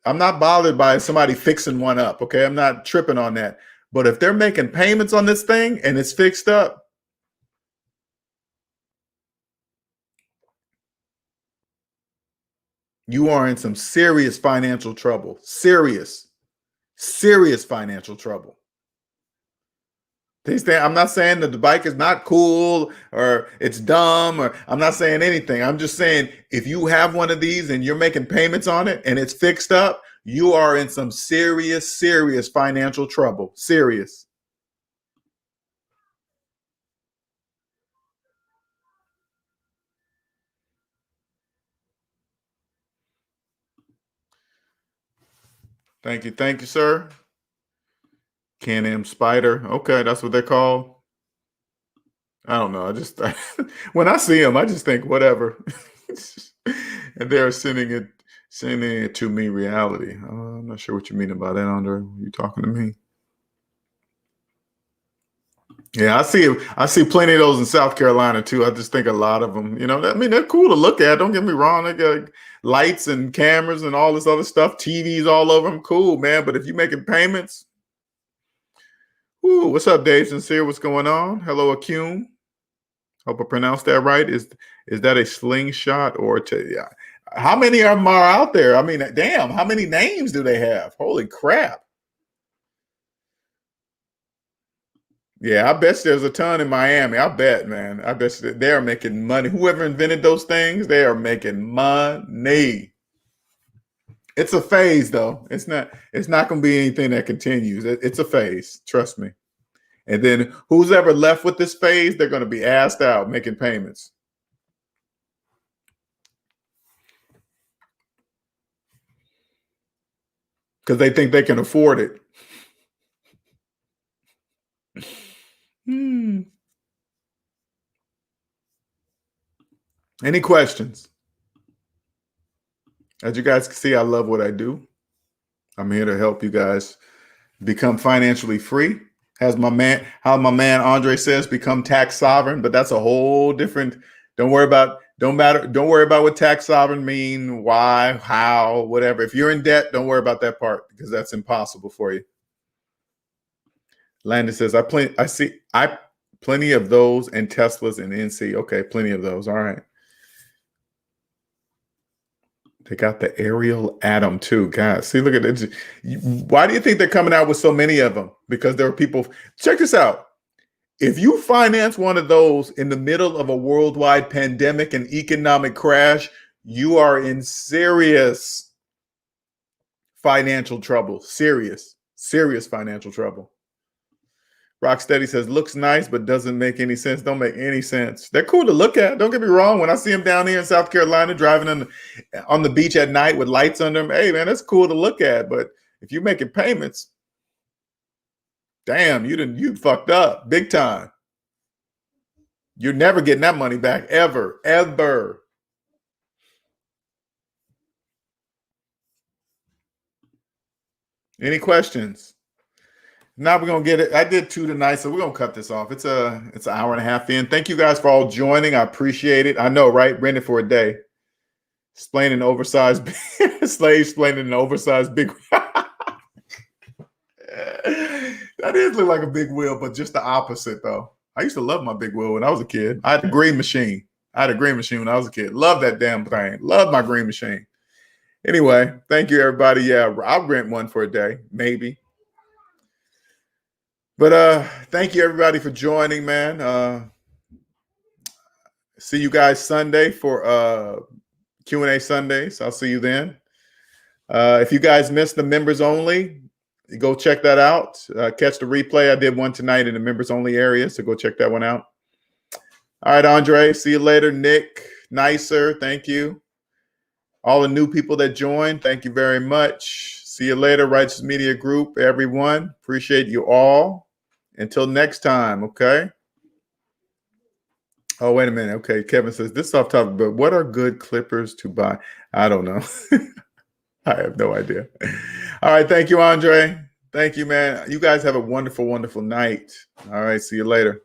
I'm not bothered by somebody fixing one up, okay? I'm not tripping on that. But if they're making payments on this thing and it's fixed up, you are in some serious financial trouble. Serious financial trouble. I'm not saying that the bike is not cool or it's dumb, or I'm not saying anything. I'm just saying if you have one of these and you're making payments on it and it's fixed up, you are in some serious financial trouble. Serious. Thank you, sir. Can-Am Spider. Okay, that's what they're called. I don't know. When I see them, I just think whatever. And they're sending it to me reality. I'm not sure what you mean about that, Andre. You talking to me? Yeah, I see plenty of those in South Carolina too. I just think a lot of them, they're cool to look at. Don't get me wrong. They got lights and cameras and all this other stuff, TVs all over them. Cool, man. But if you're making payments, ooh, what's up, Dave Sincere? What's going on? Hello, Acume. Hope I pronounced that right. Is that a slingshot or yeah? How many of them are out there? I mean, damn, how many names do they have? Holy crap. Yeah, I bet there's a ton in Miami. I bet, man. I bet they're making money. Whoever invented those things, they are making money. It's a phase, though. It's not going to be anything that continues. It's a phase. Trust me. And then who's ever left with this phase, they're going to be asked out making payments. Because they think they can afford it. Any questions? As you guys can see, I love what I do. I'm here to help you guys become financially free. How my man Andre says, become tax sovereign, but that's a whole different. Don't worry about what tax sovereign mean, why, how, whatever. If you're in debt, don't worry about that part, because that's impossible for you. Landon says, I see plenty of those and Teslas and NC. Okay, plenty of those. All right. They got the Ariel Atom too, guys. See, look at it. Why do you think they're coming out with so many of them? Because there are people. Check this out. If you finance one of those in the middle of a worldwide pandemic and economic crash, you are in serious financial trouble. Serious financial trouble. Rocksteady says, looks nice, but doesn't make any sense. Don't make any sense. They're cool to look at. Don't get me wrong. When I see them down here in South Carolina driving on the beach at night with lights under them, hey, man, that's cool to look at. But if you're making payments, damn, you fucked up big time. You're never getting that money back, ever. Any questions? Now we're gonna get it. I did 2 tonight, so we're gonna cut this off. It's an hour and a half in. Thank you guys for all joining. I appreciate it. I know, right? Rented for a day. Explaining oversized slave-splaining an oversized big. That is look like a big wheel, but just the opposite though. I used to love my big wheel when I was a kid. I had a green machine. When I was a kid. Love that damn thing. Love my green machine. Anyway, thank you everybody. Yeah, I'll rent one for a day, maybe. But thank you everybody for joining, man. See you guys Sunday for Q&A Sundays. I'll see you then. If you guys missed the members only, go check that out. Catch the replay. I did one tonight in the members only area, so go check that one out. All right, Andre, see you later. Nick, Nicer, thank you. All the new people that joined, thank you very much. See you later, Righteous Media Group, everyone. Appreciate you all. Until next time, okay? Oh, wait a minute. Okay, Kevin says, this is off topic, but what are good clippers to buy? I don't know. I have no idea. All right, thank you, Andre. Thank you, man. You guys have a wonderful, wonderful night. All right, see you later.